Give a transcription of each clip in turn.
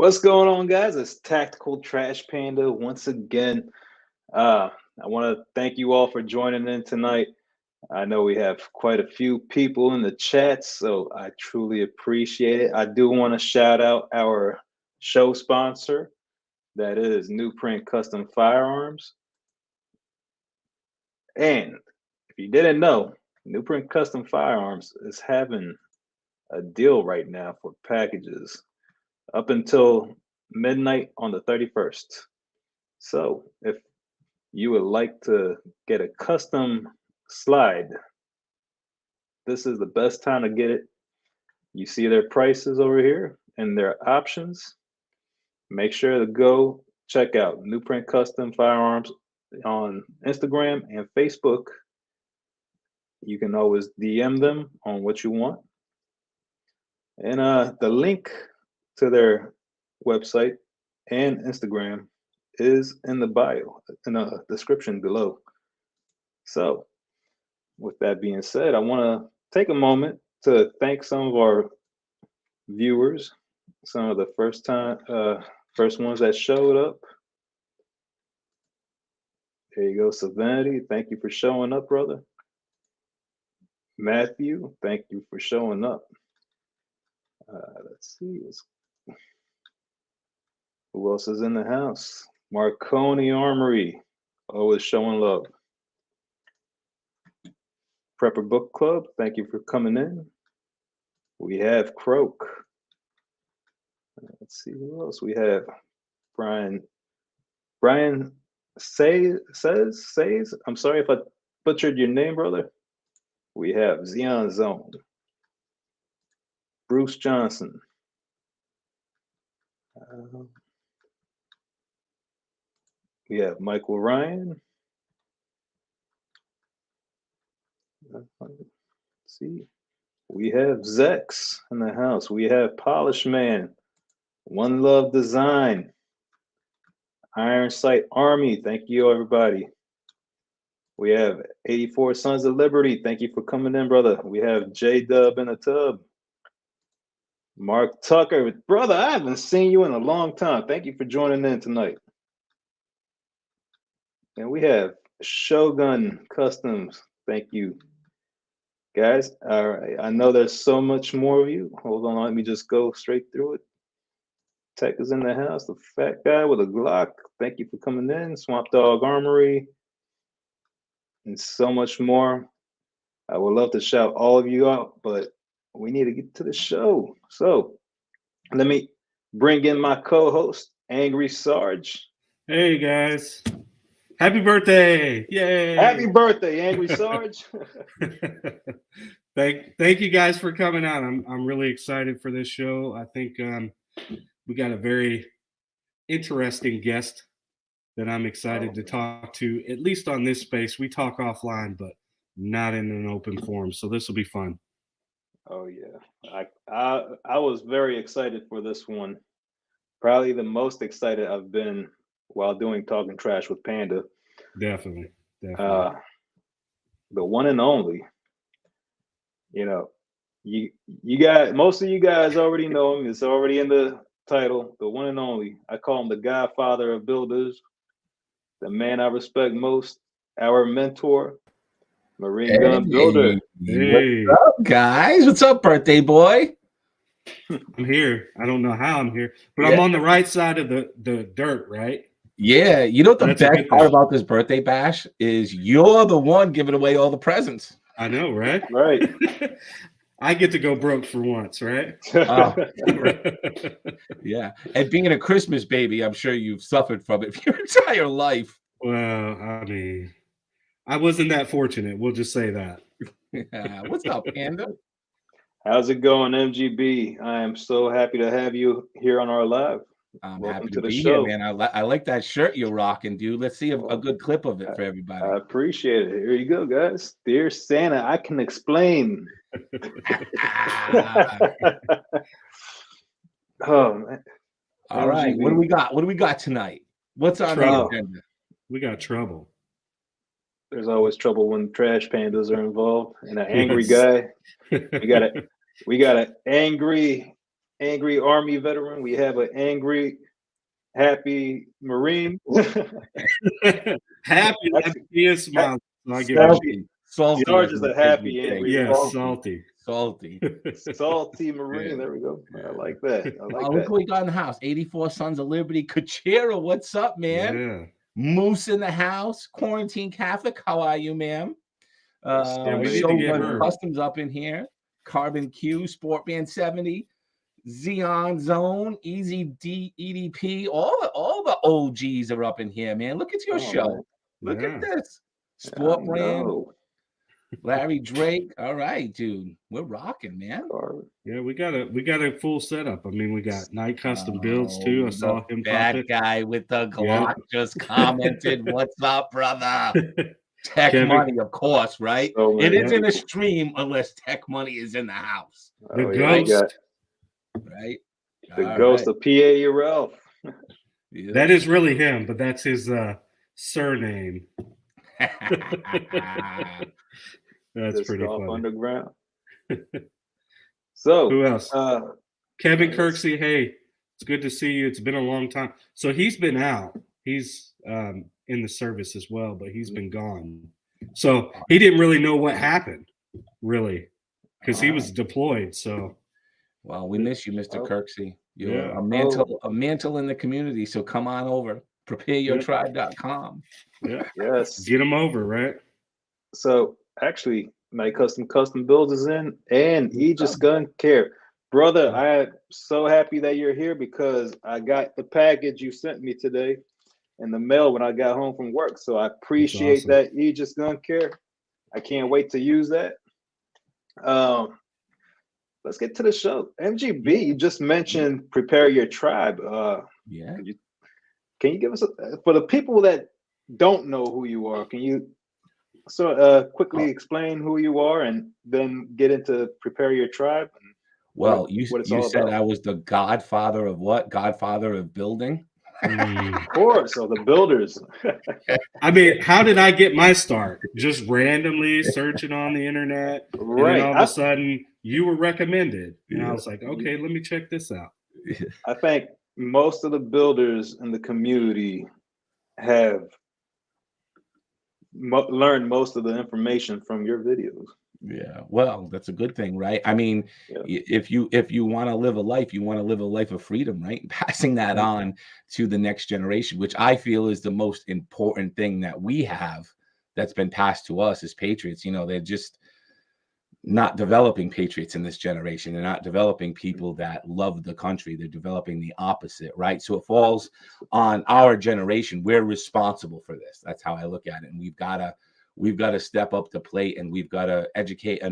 What's going on, guys? It's Tactical Trash Panda once again. I want to thank you all for joining in tonight. I know we have quite a few people in the chat, so I truly appreciate it. I do want to shout out our show sponsor, that is Newprint Custom Firearms. And if you didn't know, Newprint Custom Firearms is having a deal right now for packages up until midnight on the 31st. So if you would like to get a custom slide, this is the best time to get it. You see their prices over here and their options. Make sure to go check out Newprint Custom Firearms on Instagram and Facebook. You can always DM them on what you want. And the link to their website and Instagram is in the bio, in the description below. So with that being said, I want to take a moment to thank some of our viewers, some of the first ones that showed up. There you go, Savanity. Thank you for showing up, brother. Matthew, thank you for showing up. Let's see. Who else is in the house? Marconi Armory, always showing love. Prepper Book Club, thank you for coming in. We have Croak. Let's see who else we have. Brian says. I'm sorry if I butchered your name, brother. We have Xeon Zone. Bruce Johnson. We have Michael Ryan. Let's see. We have Zex in the house. We have Polish Man. One Love Design. Iron Sight Army. Thank you, everybody. We have 84 Sons of Liberty. Thank you for coming in, brother. We have J Dub in the tub. Mark Tucker. Brother, I haven't seen you in a long time. Thank you for joining in tonight. And we have Shogun Customs. Thank you, guys. All right. I know there's so much more of you. Hold on. Let me just go straight through it. Tech is in the house. The fat guy with a Glock. Thank you for coming in. Swamp Dog Armory. And so much more. I would love to shout all of you out, but we need to get to the show. So let me bring in my co-host, Angry Sarge. Hey, guys. Happy birthday. Yay. Happy birthday, Angry Sarge. Thank you guys for coming out. I'm really excited for this show. I think we got a very interesting guest that I'm excited to talk to, at least on this space. We talk offline, but not in an open forum. So this will be fun. Oh, yeah. I was very excited for this one. Probably the most excited I've been while doing Talking Trash with Panda. Definitely. The one and only. You know, you guys, most of you guys already know him. It's already in the title. The one and only. I call him the Godfather of builders, the man I respect most, our mentor, Marine Gun Builder. Hey. What's up, guys? What's up, birthday boy? I'm here. I don't know how I'm here, but I'm on the right side of the dirt, right? Yeah. You know what the best part about this birthday bash is? You're the one giving away all the presents. I know, right? Right. I get to go broke for once, right? Yeah. And being a Christmas baby, I'm sure you've suffered from it your entire life. Well, I mean, I wasn't that fortunate. We'll just say that. Yeah. What's up, Panda? How's it going, MGB? I am so happy to have you here on our live. I'm Welcome happy to to the be show. here, man. I like that shirt you're rocking, dude. Let's see a good clip of it for everybody. I appreciate it. Here you go, guys. Dear Santa, I can explain. Oh, man. All right. What do we got? What do we got tonight? What's on the agenda? We got trouble. There's always trouble when trash pandas are involved and an angry guy. We got an angry angry Army veteran. We have an angry, happy Marine. Happy, he is smiling. So I give Salty. Salty. Sarge is a happy, angry. Yeah, salty. Salty Marine. Yeah. There we go. I like that. I like Look that. what we got in the house. 84 Sons of Liberty. Kachira, what's up, man? Yeah. Moose in the house. Quarantine Catholic. How are you, ma'am? Yeah, we need to get her. Customs up in here. Carbon Q, Sport Band 70, Xeon Zone, Easy D, EDP. All the OGs are up in here, man. Look at your show. Look at this. Sport Brand. Larry Drake. All right, dude. We're rocking, man. Yeah, we got a full setup. I mean, we got Night Custom Builds too. I saw him. That guy with the Glock just commented, "What's up, brother?" Tech Money, of course, right? It isn't a stream unless Tech Money is in the house. The ghost, right? The ghost of PA Ralph. That is really him, but that's his surname. That's just pretty funny. Underground. So who else? Kevin Kirksey. Hey, it's good to see you. It's been a long time. So he's been out. He's in the service as well, but he's been gone. So he didn't really know what happened, really, because he was deployed. So, well, we miss you, Mr. Kirksey. You're a mantle in the community. So come on over. PrepareYourTribe.com. Yeah. Yes. Get him over, right? So actually, my custom builds is in, and Aegis Gun Care. Brother, I am so happy that you're here because I got the package you sent me today in the mail when I got home from work. So I appreciate that, Aegis Gun Care. I can't wait to use that. Let's get to the show. MGB, you just mentioned Prepare Your Tribe. Yeah. Can you give us for the people that don't know who you are? Can you quickly explain who you are and then get into Prepare Your Tribe? Well, you said I was the godfather of what? Godfather of building? Of course, so the builders. I mean, how did I get my start? Just randomly searching on the internet, right? And then all of a sudden, you were recommended, and I was like, okay, let me check this out. I think most of the builders in the community have learned most of the information from your videos. Yeah, well, that's a good thing, right? I mean, if you want to live a life, you want to live a life of freedom, right? Passing that on to the next generation, which I feel is the most important thing that we have that's been passed to us as patriots. You know, they're just not developing patriots in this generation. They're not developing people that love the country. They're developing the opposite, right? So it falls on our generation. We're responsible for this. That's how I look at it. And we've got to step up the plate, and we've got to educate a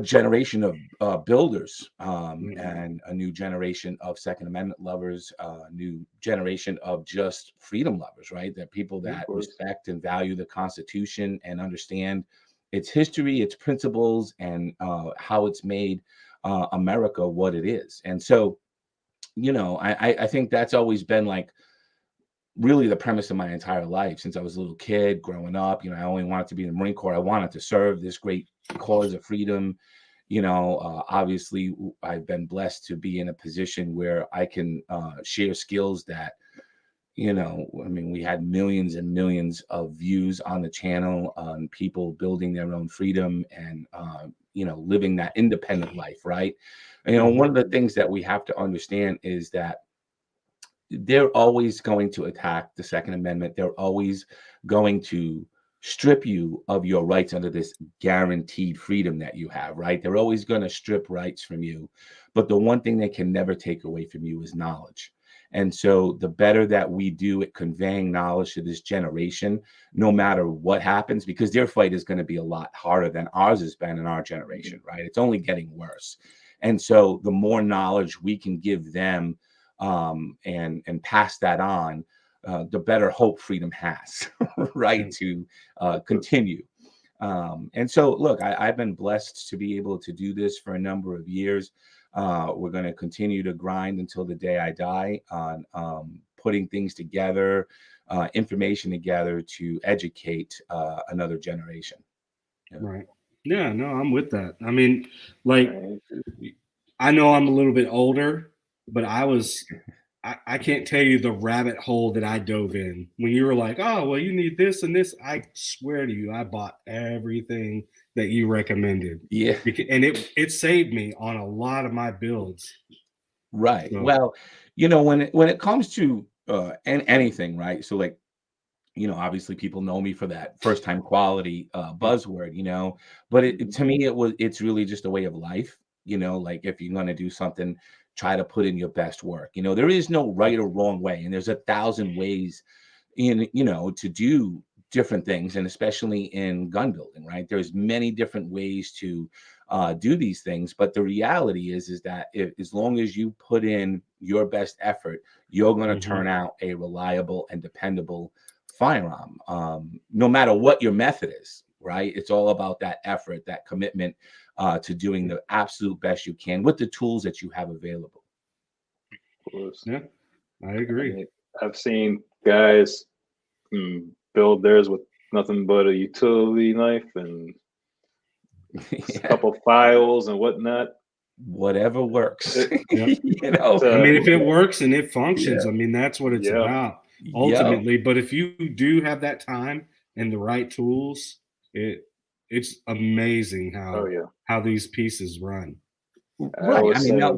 generation of builders and a new generation of Second Amendment lovers, a new generation of just freedom lovers, right? That people that respect and value the Constitution and understand its history, its principles, and how it's made America what it is. And so, you know, I think that's always been like really the premise of my entire life since I was a little kid growing up. You know, I only wanted to be in the Marine Corps. I wanted to serve this great cause of freedom. You know, obviously I've been blessed to be in a position where I can share skills that, you know, I mean, we had millions and millions of views on the channel on people building their own freedom and, you know, living that independent life, right? And, you know, one of the things that we have to understand is that they're always going to attack the Second Amendment. They're always going to strip you of your rights under this guaranteed freedom that you have, right? They're always going to strip rights from you. But the one thing they can never take away from you is knowledge. And so the better that we do at conveying knowledge to this generation, no matter what happens, because their fight is going to be a lot harder than ours has been in our generation, right? It's only getting worse. And so the more knowledge we can give them and pass that on, the better hope freedom has, right, to continue. And so, look, I've been blessed to be able to do this for a number of years. We're going to continue to grind until the day I die on putting things together, information together to educate another generation. Yeah. Right. Yeah, no, I'm with that. I mean, like, I know I'm a little bit older, but I can't tell you the rabbit hole that I dove in when you were like, oh, well, you need this and this. I swear to you, I bought everything that you recommended. Yeah. And it saved me on a lot of my builds. Right. So, Well, when it comes to anything, right? So like, obviously people know me for that first time quality buzzword, but to me it's really just a way of life. Like if you're going to do something, try to put in your best work. There is no right or wrong way, and there's 1,000 ways to do different things, and especially in gun building, right? There's many different ways to do these things, but the reality is that as long as you put in your best effort, you're going to turn out a reliable and dependable firearm, no matter what your method is, right? It's all about that effort, that commitment to doing the absolute best you can with the tools that you have available. Of course. Yeah, I agree. I mean, I've seen guys build theirs with nothing but a utility knife and a couple files and whatnot. Whatever works. Yeah. So, I mean, if it works and it functions, Yeah. I mean, that's what it's about Yep. ultimately. But if you do have that time and the right tools, it's amazing oh yeah, how these pieces run. Right. I always mean, say,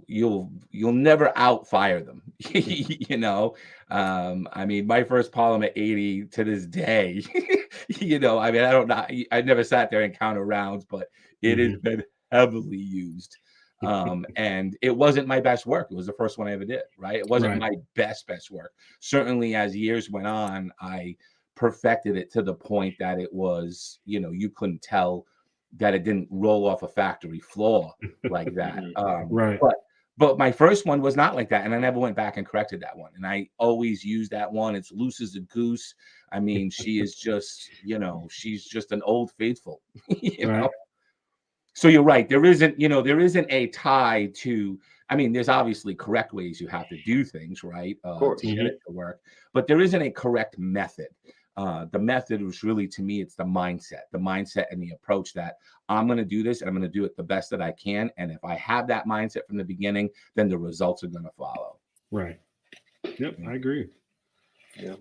you'll never outfire them. I mean, my first Polymer 80 to this day, I mean, I don't know. I never sat there and counted rounds, but it has been heavily used. And it wasn't my best work. It was the first one I ever did, right? It wasn't my best work. Certainly as years went on, I perfected it to the point that it was, you couldn't tell that it didn't roll off a factory floor like that. Right. But my first one was not like that, and I never went back and corrected that one. And I always use that one. It's loose as a goose. I mean, she is just, she's just an old faithful. So you're right. There isn't a tie to. I mean, there's obviously correct ways you have to do things, right? of course. To get it to work, but there isn't a correct method. The method was really, to me, it's the mindset and the approach that I'm going to do this and I'm going to do it the best that I can. And if I have that mindset from the beginning, then the results are going to follow. Right. Yep. I agree. Yeah.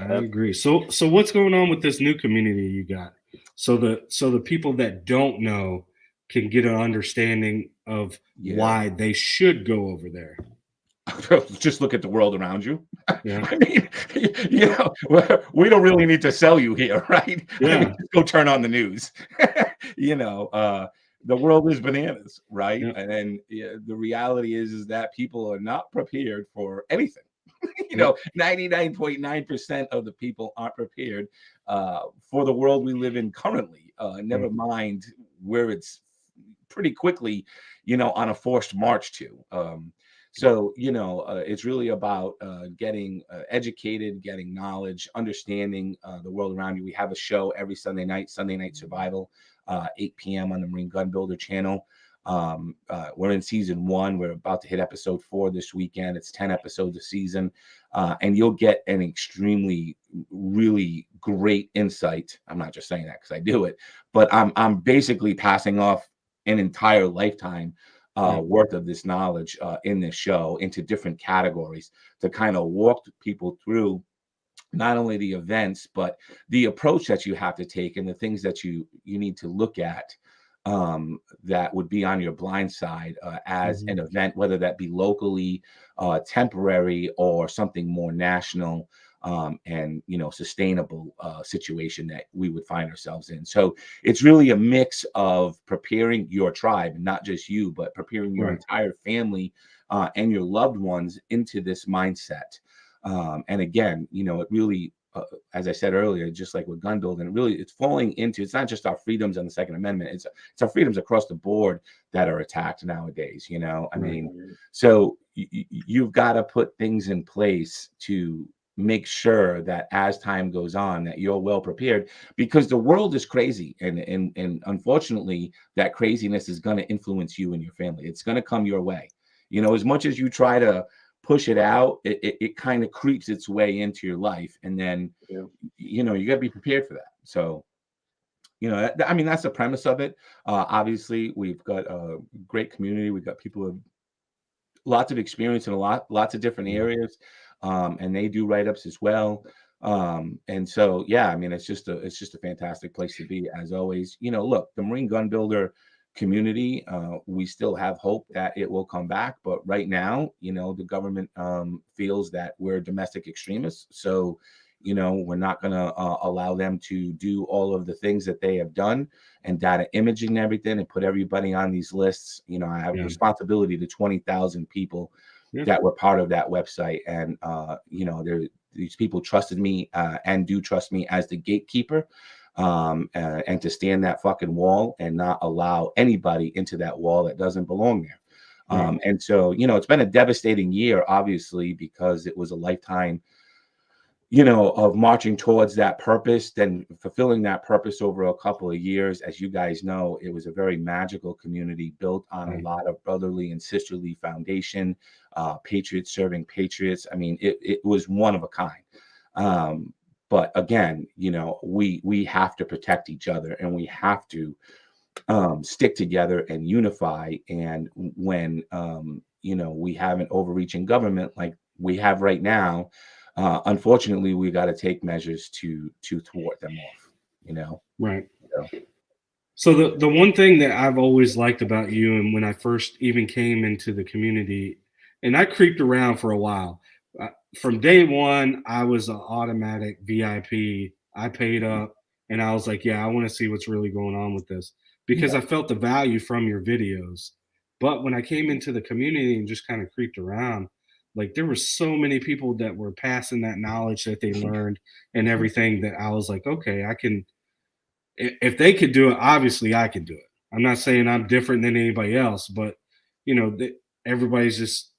I agree. So what's going on with this new community you got? So the people that don't know can get an understanding of why they should go over there. Just look at the world around you. Yeah. I mean, we don't really need to sell you here, right? Yeah. I mean, just go turn on the news. The world is bananas, right? Yeah. And then the reality is that people are not prepared for anything. 99.9% of the people aren't prepared for the world we live in currently. Never mind where it's pretty quickly, on a forced march to. So, it's really about getting educated, getting knowledge, understanding the world around you. We have a show every Sunday night Survival, 8 p.m. on the Marine Gun Builder channel. We're in season 1. We're about to hit episode 4 this weekend. It's 10 episodes a season. And you'll get an extremely, really great insight. I'm not just saying that because I do it, but I'm basically passing off an entire lifetime worth of this knowledge in this show into different categories to kind of walk people through not only the events, but the approach that you have to take and the things that you need to look at that would be on your blind side as an event, whether that be locally, temporary, or something more national and sustainable situation that we would find ourselves in. So it's really a mix of preparing your tribe, not just you, but preparing your entire family and your loved ones into this mindset. And again, it really, as I said earlier, just like with gun building, it's falling into, it's not just our freedoms on the Second Amendment, it's our freedoms across the board that are attacked nowadays. I mean, so you've got to put things in place to make sure that as time goes on that you're well prepared, because the world is crazy, and unfortunately that craziness is going to influence you and your family. It's going to come your way. As much as you try to push it out, it kind of creeps its way into your life, and then you got to be prepared for that. So You know, I mean, that's the premise of it. Obviously, we've got a great community. We've got people with lots of experience in lots of different areas, and they do write-ups as well. And so, yeah, I mean, it's just a fantastic place to be, as always. You know, look, the Marine Gun Builder community, we still have hope that it will come back, but right now, you know, the government feels that we're domestic extremists, so you know, we're not going to allow them to do all of the things that they have done, and data imaging and everything, and put everybody on these lists. You know, I have responsibility to 20,000 people that were part of that website, and you know, these people trusted me and do trust me as the gatekeeper, and to stand that fucking wall and not allow anybody into that wall that doesn't belong there. And so, you know, it's been a devastating year, obviously, because it was a lifetime, you know, of marching towards that purpose, then fulfilling that purpose over a couple of years. As you guys know, it was a very magical community built on a lot of brotherly and sisterly foundation, patriots serving patriots. I mean, it was one of a kind. But again, you know, we have to protect each other, and we have to stick together and unify. And when, you know, we have an overreaching government like we have right now, unfortunately, we got to take measures to thwart them off, you know? Right. So the one thing that I've always liked about you, and when I first even came into the community, and I creeped around for a while, from day one, I was an automatic VIP. I paid up, and I was like, yeah, I want to see what's really going on with this, because I felt the value from your videos. But when I came into the community and just kind of creeped around, like there were so many people that were passing that knowledge that they learned and everything, that I was like, okay, I can, if they could do it, obviously I can do it. I'm not saying I'm different than anybody else, but you know, everybody's just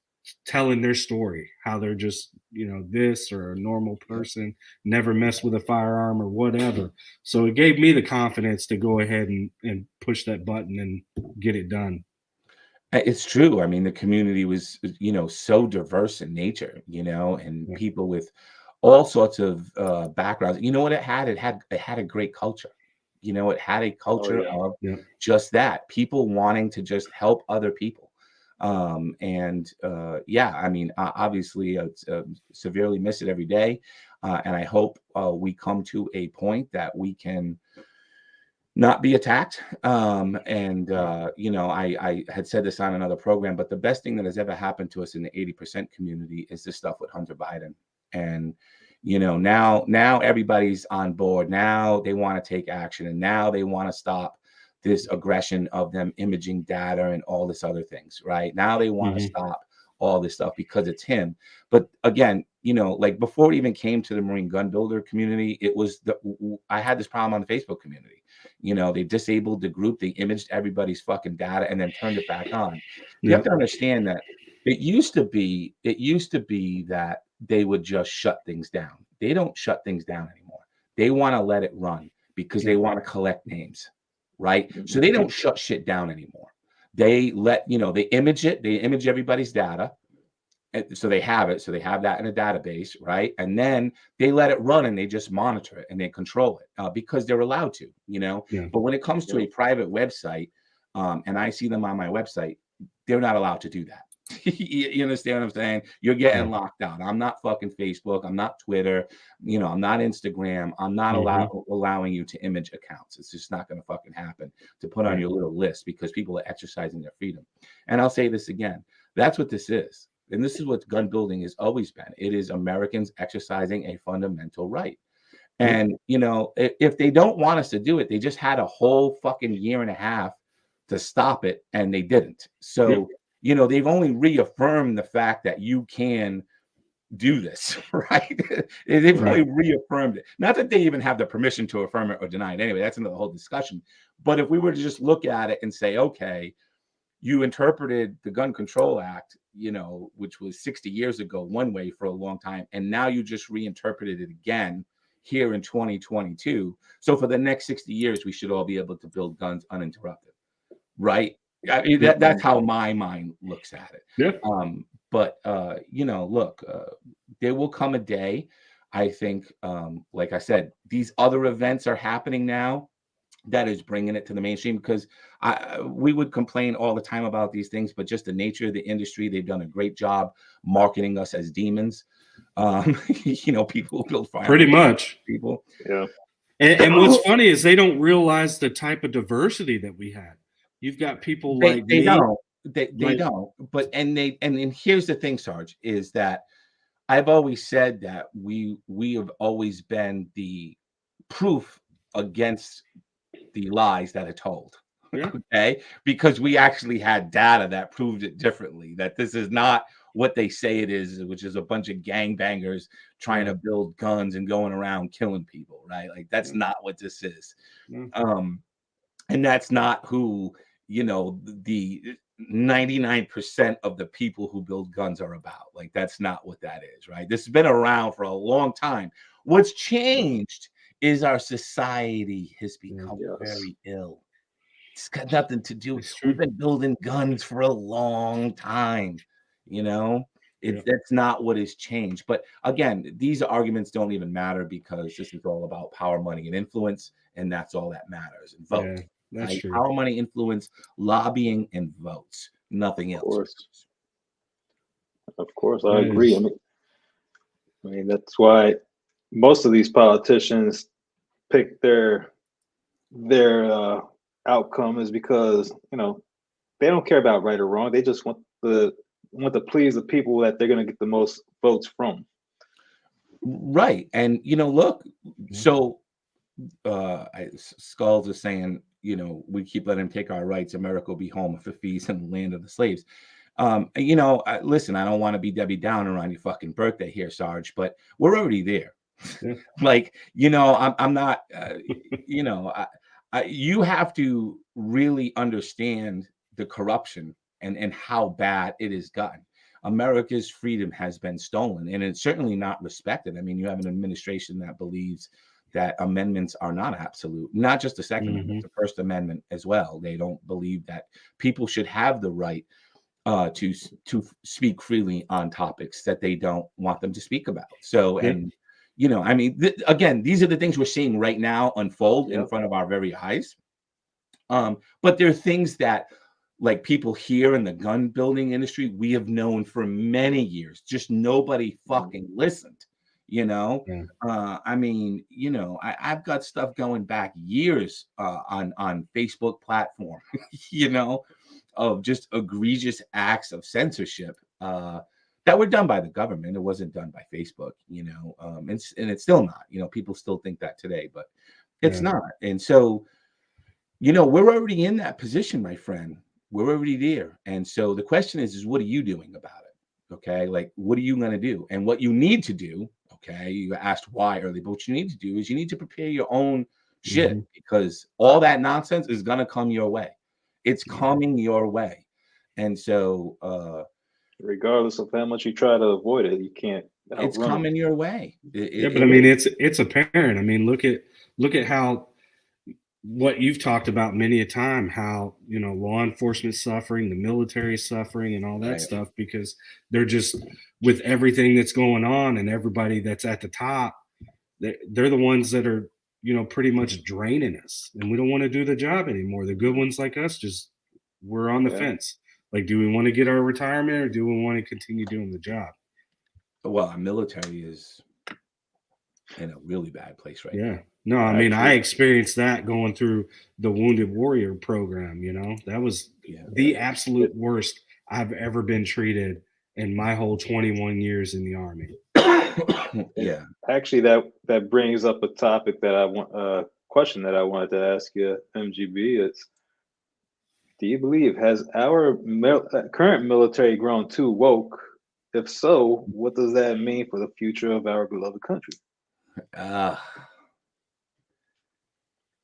telling their story, how they're just, you know, this or a normal person, never messed with a firearm or whatever. So it gave me the confidence to go ahead and push that button and get it done. It's true. I mean, the community was, you know, so diverse in nature, you know, and people with all sorts of backgrounds. You know what it had? It had a great culture. You know, it had a culture of just that, people wanting to just help other people. And yeah, I mean, obviously, it's severely miss it every day, and I hope we come to a point that we can not be attacked. And you know, I had said this on another program, but the best thing that has ever happened to us in the 80% community is this stuff with Hunter Biden. And you know, now everybody's on board. Now they want to take action, and now they want to stop this aggression of them imaging data and all this other things. Right now, they want to stop all this stuff because it's him. But again, you know, like before it even came to the Marine Gun Builder community, it was I had this problem on the Facebook community. You know, they disabled the group, they imaged everybody's fucking data and then turned it back on. You have to understand that it used to be that they would just shut things down. They don't shut things down anymore. They want to let it run because they want to collect names, right? So they don't shut shit down anymore. They let, you know, they image it, they image everybody's data. And so they have it. So they have that in a database, right? And then they let it run and they just monitor it and they control it because they're allowed to, you know. But when it comes to a private website, and I see them on my website, they're not allowed to do that. You understand what I'm saying? You're getting locked out. I'm not fucking Facebook. I'm not Twitter. You know, I'm not Instagram. I'm not allowing you to image accounts. It's just not going to fucking happen to put on your little list because people are exercising their freedom. And I'll say this again. That's what this is. And this is what gun building has always been. It is Americans exercising a fundamental right. And, you know, if they don't want us to do it, they just had a whole fucking year and a half to stop it, and they didn't. So, you know, they've only reaffirmed the fact that you can do this, right? They've only reaffirmed it. Not that they even have the permission to affirm it or deny it anyway. That's another whole discussion. But if we were to just look at it and say, okay, you interpreted the Gun Control Act, you know, which was 60 years ago one way for a long time, and now you just reinterpreted it again here in 2022. So for the next 60 years, we should all be able to build guns uninterrupted, right? I mean, that's how my mind looks at it. But you know, look, there will come a day, I think, like I said, these other events are happening now. that is bringing it to the mainstream, because we would complain all the time about these things, but just the nature of the industry, they've done a great job marketing us as demons. People who build firearms, pretty much people. Yeah. And what's funny is they don't realize the type of diversity that we had. You've got people like They me. don't. They don't. But and here's the thing, Sarge, is that I've always said that we have always been the proof against the lies that are told. Yeah. Okay, because we actually had data that proved it differently, that this is not what they say it is, which is a bunch of gangbangers trying to build guns and going around killing people, right? Like that's not what this is. And that's not who, the 99% of the people who build guns are about. Like that's not what that is, right? This has been around for a long time. What's changed is our society has become very ill. It's got nothing to do. We've been building guns for a long time, that's not what has changed. But again, these arguments don't even matter, because this is all about power, money, and influence, and that's all that matters. And vote. Yeah, that's true. Power, money, influence, lobbying, and votes. Nothing else. Of course, I agree. I mean, that's why most of these politicians pick their outcome, is because they don't care about right or wrong. They just want to please the people that they're going to get the most votes from. Right. And look, so Skulls is saying, we keep letting them take our rights. America will be home for fees and the land of the slaves. Listen, I don't want to be Debbie Downer on your fucking birthday here, Sarge, but we're already there. I'm not, you have to really understand the corruption and how bad it has gotten. America's freedom has been stolen, and it's certainly not respected. I mean, you have an administration that believes that amendments are not absolute, not just the Second Amendment, the First Amendment as well. They don't believe that people should have the right to speak freely on topics that they don't want them to speak about. So, and again, these are the things we're seeing right now unfold in front of our very eyes. But there are things that, like, people here in the gun building industry, we have known for many years. Just nobody fucking listened. I've got stuff going back years on Facebook platform, of just egregious acts of censorship that were done by the government. It wasn't done by Facebook, and it's still not. People still think that today, but it's not. And so, we're already in that position, my friend. We're already there. And so the question is what are you doing about it? Okay, like, what are you going to do? And what you need to do, okay, you asked why early, but what you need to do is you need to prepare your own shit, because all that nonsense is going to come your way. It's coming your way. And so regardless of how much you try to avoid it, you can't outrun it's coming your way. But I mean, it's apparent. I mean, look at how, what you've talked about many a time, how, law enforcement suffering, the military suffering, and all that stuff, because they're just, with everything that's going on and everybody that's at the top, they're the ones that are, pretty much draining us, and we don't want to do the job anymore. The good ones like us, we're on the fence. Like, do we want to get our retirement, or do we want to continue doing the job? Well, our military is in a really bad place right now. No, I mean, I experienced that going through the Wounded Warrior program. That was the absolute worst I've ever been treated in my whole 21 years in the Army. Actually, that brings up a topic that I want, question that I wanted to ask you, MGB. Is, do you believe, has our current military grown too woke? If so, what does that mean for the future of our beloved country?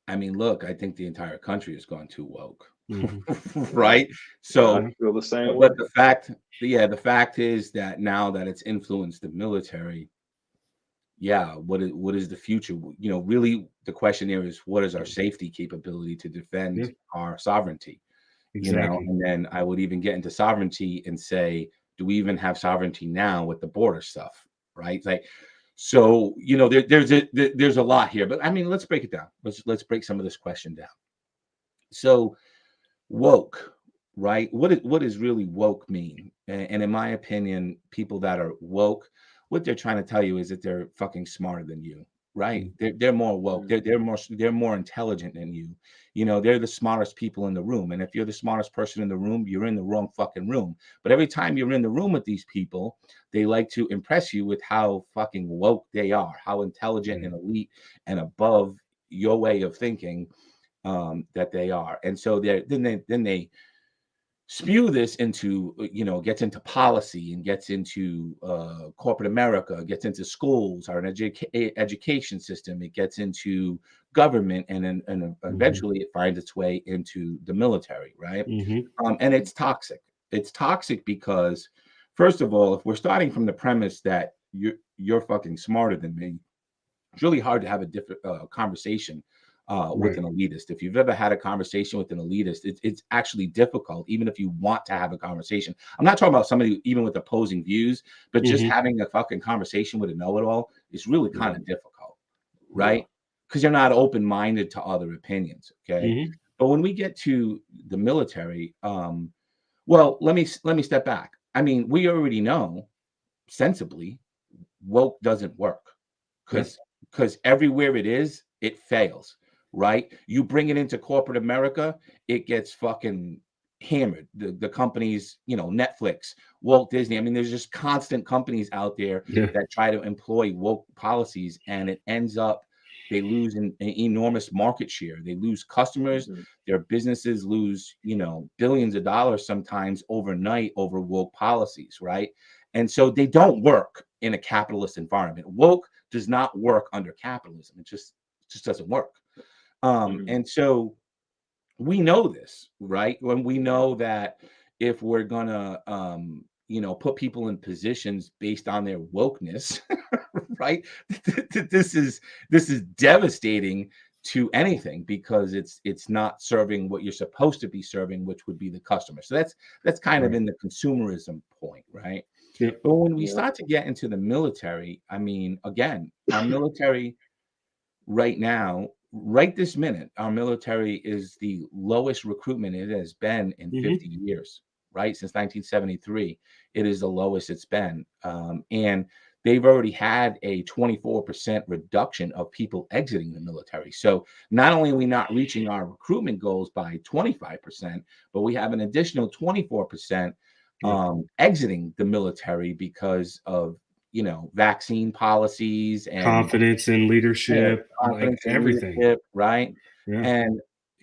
I mean, look, I think the entire country has gone too woke, right? So, I feel the same but way. the fact is that now that it's influenced the military, what is the future? Really, the question there is, what is our safety capability to defend our sovereignty? Exactly. And then I would even get into sovereignty and say, do we even have sovereignty now with the border stuff, right? Like, So, you know, there's a lot here, but I mean, let's break it down. Let's break some of this question down. So, woke, right? What does really woke mean? And in my opinion, people that are woke, what they're trying to tell you is that they're fucking smarter than you, right? They're more woke. They're more intelligent than you. You know, they're the smartest people in the room. And if you're the smartest person in the room, you're in the wrong fucking room. But every time you're in the room with these people, they like to impress you with how fucking woke they are, how intelligent and elite and above your way of thinking that they are. And so then they spew this into, you know, gets into policy and gets into corporate America, gets into schools, our education system, it gets into government, and then eventually it finds its way into the military, right? And it's toxic. It's toxic because, first of all, if we're starting from the premise that you're fucking smarter than me, it's really hard to have a different conversation with an elitist. If you've ever had a conversation with an elitist, it's actually difficult, even if you want to have a conversation. I'm not talking about somebody even with opposing views, but just having a fucking conversation with a know-it-all is really kind of difficult, right? Because you're not open-minded to other opinions, okay? But when we get to the military, well, let me step back. I mean, we already know sensibly woke doesn't work because everywhere it is, it fails, right? You bring it into corporate America, it gets fucking hammered. The companies, you know, Netflix, Walt Disney. I mean, there's just constant companies out there that try to employ woke policies, and it ends up they lose an enormous market share. They lose customers. Their businesses lose, you know, billions of dollars sometimes overnight over woke policies, right? And so they don't work in a capitalist environment. Woke does not work under capitalism. It just doesn't work. And so we know this, right? When we know that if we're gonna you know, put people in positions based on their wokeness, right? This is devastating to anything because it's not serving what you're supposed to be serving, which would be the customer. So that's kind of in the consumerism point, right? But when we start to get into the military, I mean, again, our military right now, right this minute, our military is the lowest recruitment it has been in 50 years, right? Since 1973, it is the lowest it's been. And they've already had a 24% reduction of people exiting the military. So not only are we not reaching our recruitment goals by 25%, but we have an additional 24% exiting the military because of, you know, vaccine policies and confidence in leadership, confidence like in everything. leadership, right? And,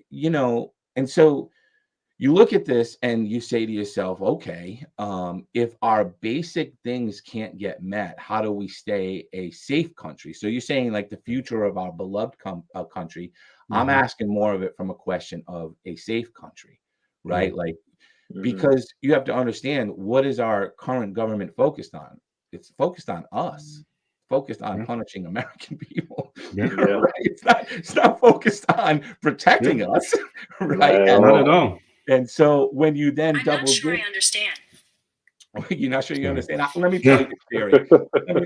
you know, and so you look at this and you say to yourself, okay, if our basic things can't get met, how do we stay a safe country? So you're saying like the future of our beloved country. I'm asking more of it from a question of a safe country, right? Like, because you have to understand, what is our current government focused on? It's focused on us, focused on punishing American people. Right? It's not focused on protecting us, right? Not at all. And so when you then I'm not sure I understand. You're not sure you understand. Let me tell you the theory.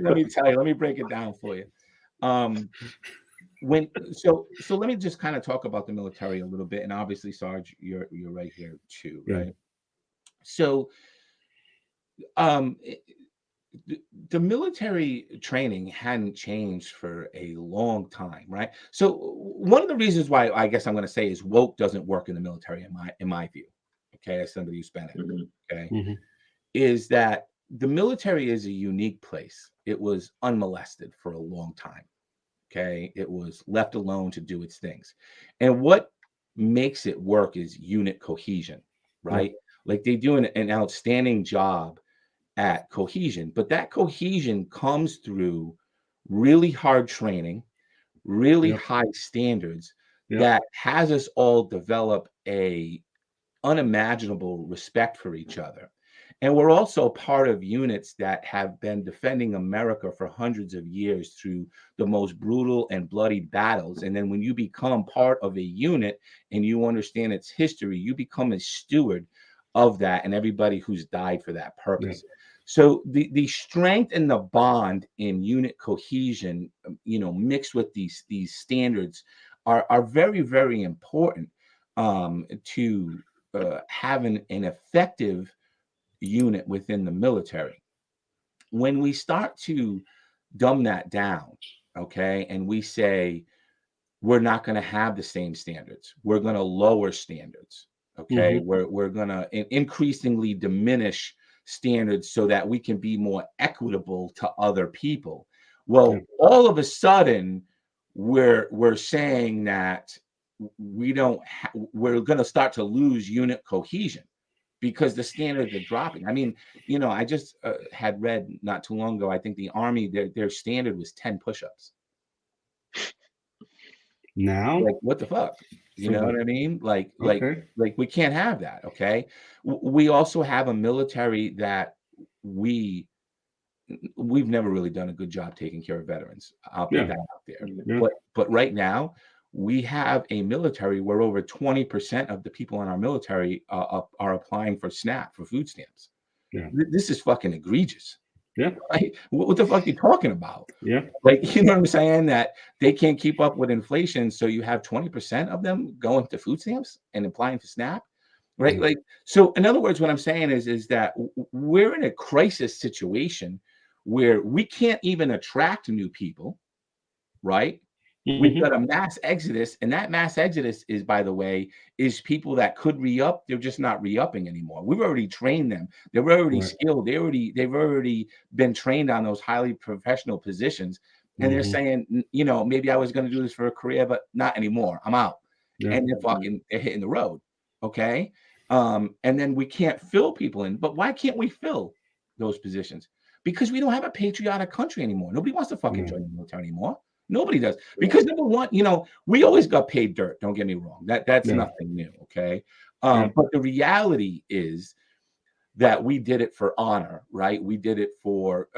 Let me tell you. Let me break it down for you. So let me just kind of talk about the military a little bit, and obviously, Sarge, you're right here too, right? So, the military training hadn't changed for a long time, right? So one of the reasons why I guess I'm going to say is woke doesn't work in the military, in my view. Okay, as somebody who's been in it, okay, is that the military is a unique place. It was unmolested for a long time. Okay, it was left alone to do its things, and what makes it work is unit cohesion, right? Like they do an outstanding job at cohesion, but that cohesion comes through really hard training, really high standards that has us all develop a unimaginable respect for each other. And we're also part of units that have been defending America for hundreds of years through the most brutal and bloody battles. And then when you become part of a unit and you understand its history, you become a steward of that and everybody who's died for that purpose. So the strength and the bond in unit cohesion, mixed with these standards are very, very important to have an effective unit within the military. When we start to dumb that down, okay, and we say we're not going to have the same standards, we're going to lower standards, okay, we're going to increasingly diminish standards so that we can be more equitable to other people. Well, all of a sudden we're saying that we're going to start to lose unit cohesion because the standards are dropping. I mean, I just had read not too long ago, I think the Army, their standard was 10 push-ups. Now, like, what the fuck? You know what I mean? Like we can't have that. Okay. We also have a military that we've never really done a good job taking care of veterans. I'll put that out there. Yeah. But right now we have a military where over 20% of the people in our military are applying for SNAP, for food stamps. Yeah. This is fucking egregious. Yeah. Right? What the fuck are you talking about? Yeah. Like, you know what I'm saying? That they can't keep up with inflation. So you have 20% of them going to food stamps and applying for SNAP. Right. Like, so in other words, what I'm saying is that we're in a crisis situation where we can't even attract new people. Right. We've got a mass exodus, and that mass exodus is, by the way, is people that could re-up. They're just not re-upping anymore. We've already trained them. They're already skilled. They've already been trained on those highly professional positions. And they're saying, maybe I was going to do this for a career, but not anymore. I'm out. Yeah. And they're hitting the road. Okay. And then we can't fill people in. But why can't we fill those positions? Because we don't have a patriotic country anymore. Nobody wants to fucking join the military anymore. Nobody does. Because number one, we always got paid dirt. Don't get me wrong. That's nothing new. Okay. But the reality is that we did it for honor, right? We did it for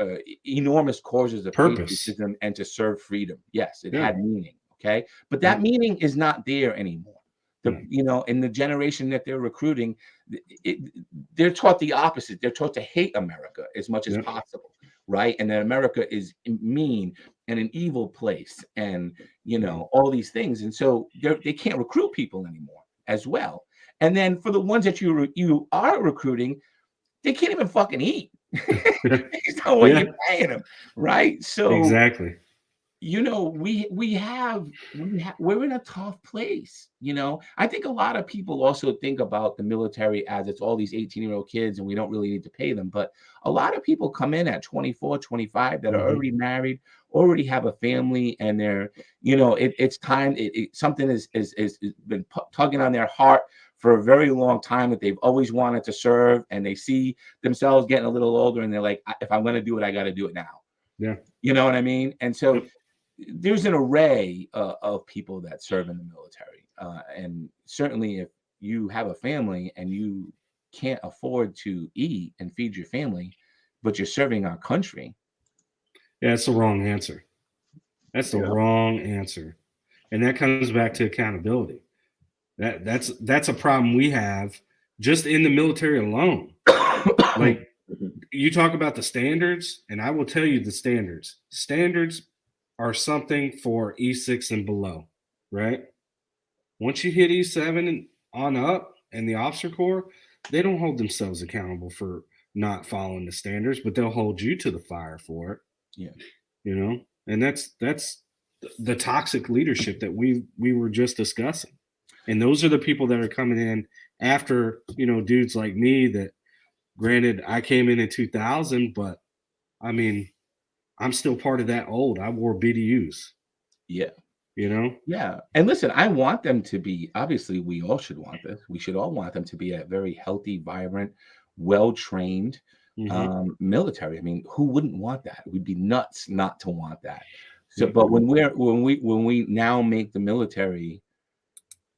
enormous causes of patriotism and to serve freedom. Yes, it had meaning. Okay. But that meaning is not there anymore. In the generation that they're recruiting, they're taught the opposite. They're taught to hate America as much as possible. Right. And that America is mean and an evil place and, all these things. And so they can't recruit people anymore as well. And then for the ones that you are recruiting, they can't even fucking eat. Based on what you're paying them. Right. So exactly. We're in a tough place. I think a lot of people also think about the military as it's all these 18-year-old kids and we don't really need to pay them. But a lot of people come in at 24, 25 that are already married, already have a family, and they're, it's time. Something has been tugging on their heart for a very long time that they've always wanted to serve, and they see themselves getting a little older and they're like, if I'm going to do it, I got to do it now. Yeah. You know what I mean? And so there's an array of people that serve in the military. And certainly if you have a family and you can't afford to eat and feed your family, but you're serving our country. Yeah, that's the wrong answer. That's the wrong answer. And that comes back to accountability. That's a problem we have just in the military alone. Like, you talk about the standards, and I will tell you the standards. Standards are something for E6 and below, right? Once you hit E7 and on up and the officer corps, they don't hold themselves accountable for not following the standards, but they'll hold you to the fire for it. Yeah. And that's the toxic leadership that we were just discussing. And those are the people that are coming in after, dudes like me that, granted, I came in 2000, but I mean, I'm still part of that old. I wore BDUs. Yeah. Yeah. And listen, I want them to be, obviously we all should want this. We should all want them to be a very healthy, vibrant, well-trained military. I mean, who wouldn't want that? We'd be nuts not to want that. So, but when we now make the military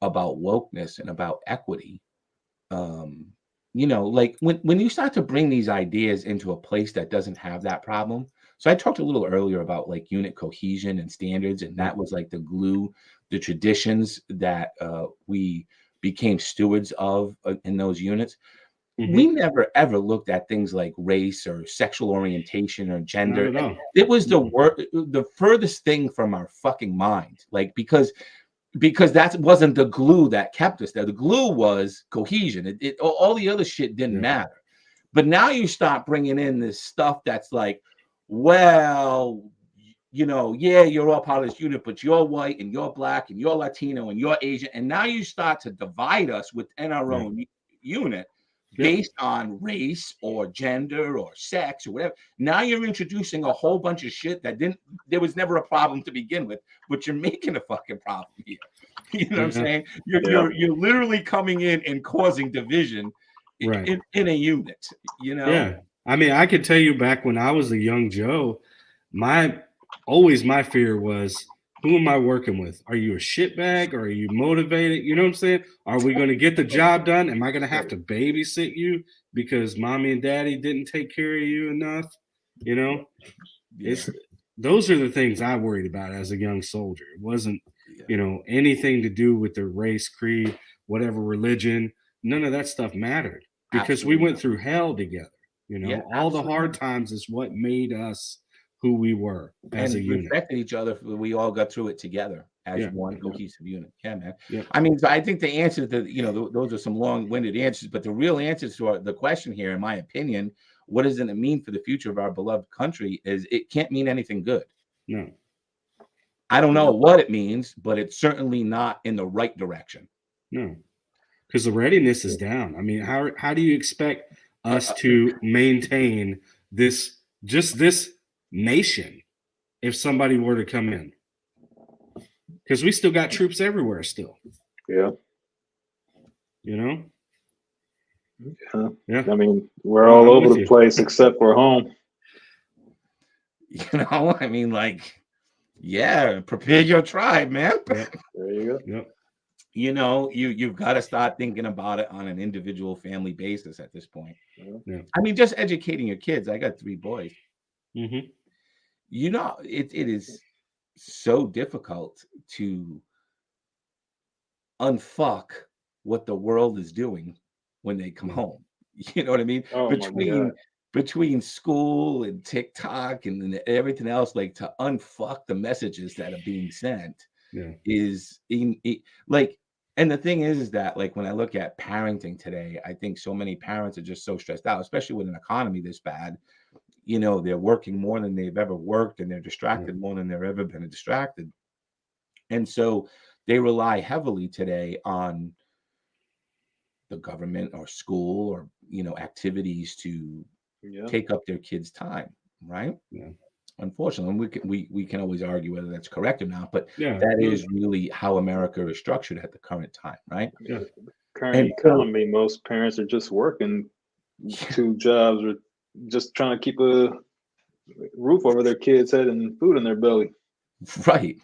about wokeness and about equity, like when you start to bring these ideas into a place that doesn't have that problem. So I talked a little earlier about like unit cohesion and standards, and that was like the glue, the traditions that we became stewards of in those units. we never ever looked at things like race or sexual orientation or gender. Not at all. It was the furthest thing from our fucking mind, like because that wasn't the glue that kept us there. The glue was cohesion. All the other shit didn't matter. But now you start bringing in this stuff that's like, well, you know, yeah, you're all part of this unit, but you're white and you're black and you're Latino and you're Asian. And now you start to divide us within our own unit based on race or gender or sex or whatever. Now you're introducing a whole bunch of shit that there was never a problem to begin with, but you're making a fucking problem here. You know what I'm saying? You're literally coming in and causing division in a unit, you know? Yeah. I mean, I could tell you back when I was a young Joe, my fear was, who am I working with? Are you a shitbag or are you motivated? You know what I'm saying? Are we going to get the job done? Am I going to have to babysit you because mommy and daddy didn't take care of you enough? You know, those are the things I worried about as a young soldier. It wasn't, you know, anything to do with their race, creed, whatever religion. None of that stuff mattered because we went through hell together. You know, all the hard times is what made us who we were as a unit. Respected each other. We all got through it together as one cohesive unit. Yeah, man. I mean, so I think the answer to, you know, those are some long-winded answers, but the real answers to the question here, in my opinion, what does it mean for the future of our beloved country, is it can't mean anything good. No. I don't know what it means, but it's certainly not in the right direction. No, because the readiness is down. I mean, how do you expect us to maintain this nation if somebody were to come in? Because we still got troops everywhere still. Yeah. You know? Yeah. I mean, we're all over the place except for home. You know, I mean, like, prepare your tribe, man. There you go. Yep. You know, you've got to start thinking about it on an individual family basis at this point. Yeah. I mean, just educating your kids. I got 3 boys. Mm-hmm. You know, it is so difficult to unfuck what the world is doing when they come home. You know what I mean? Oh, between school and TikTok and everything else, like, to unfuck the messages that are being sent is like, and the thing is that, like, when I look at parenting today, I think so many parents are just so stressed out, especially with an economy this bad. You know, they're working more than they've ever worked, and they're distracted more than they've ever been distracted. And so they rely heavily today on the government or school or, you know, activities to take up their kids' time, right? Yeah. Unfortunately, we can always argue whether that's correct or not, but that is really how America is structured at the current time, right? Yeah. Current economy, most parents are just working 2 jobs or just trying to keep a roof over their kids' head and food in their belly. Right.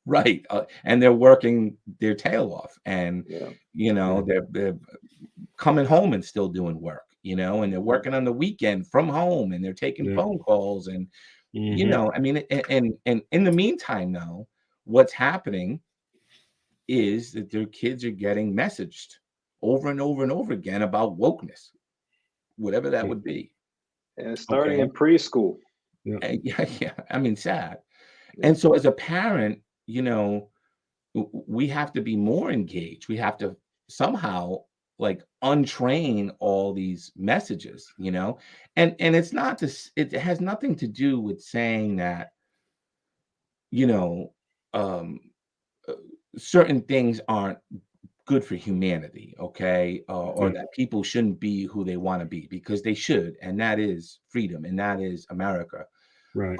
Right. And they're working their tail off, and you know, they're coming home and still doing work, you know, and they're working on the weekend from home, and they're taking phone calls, and you know, I mean, and in the meantime, though, what's happening is that their kids are getting messaged over and over and over again about wokeness, whatever that would be. And starting in preschool. Yeah. I mean, sad. And so as a parent, you know, we have to be more engaged. We have to somehow, like, untrain all these messages, you know, and it's not this, it has nothing to do with saying that, you know, certain things aren't good for humanity, okay, or that people shouldn't be who they want to be, because they should, and that is freedom, and that is America, right?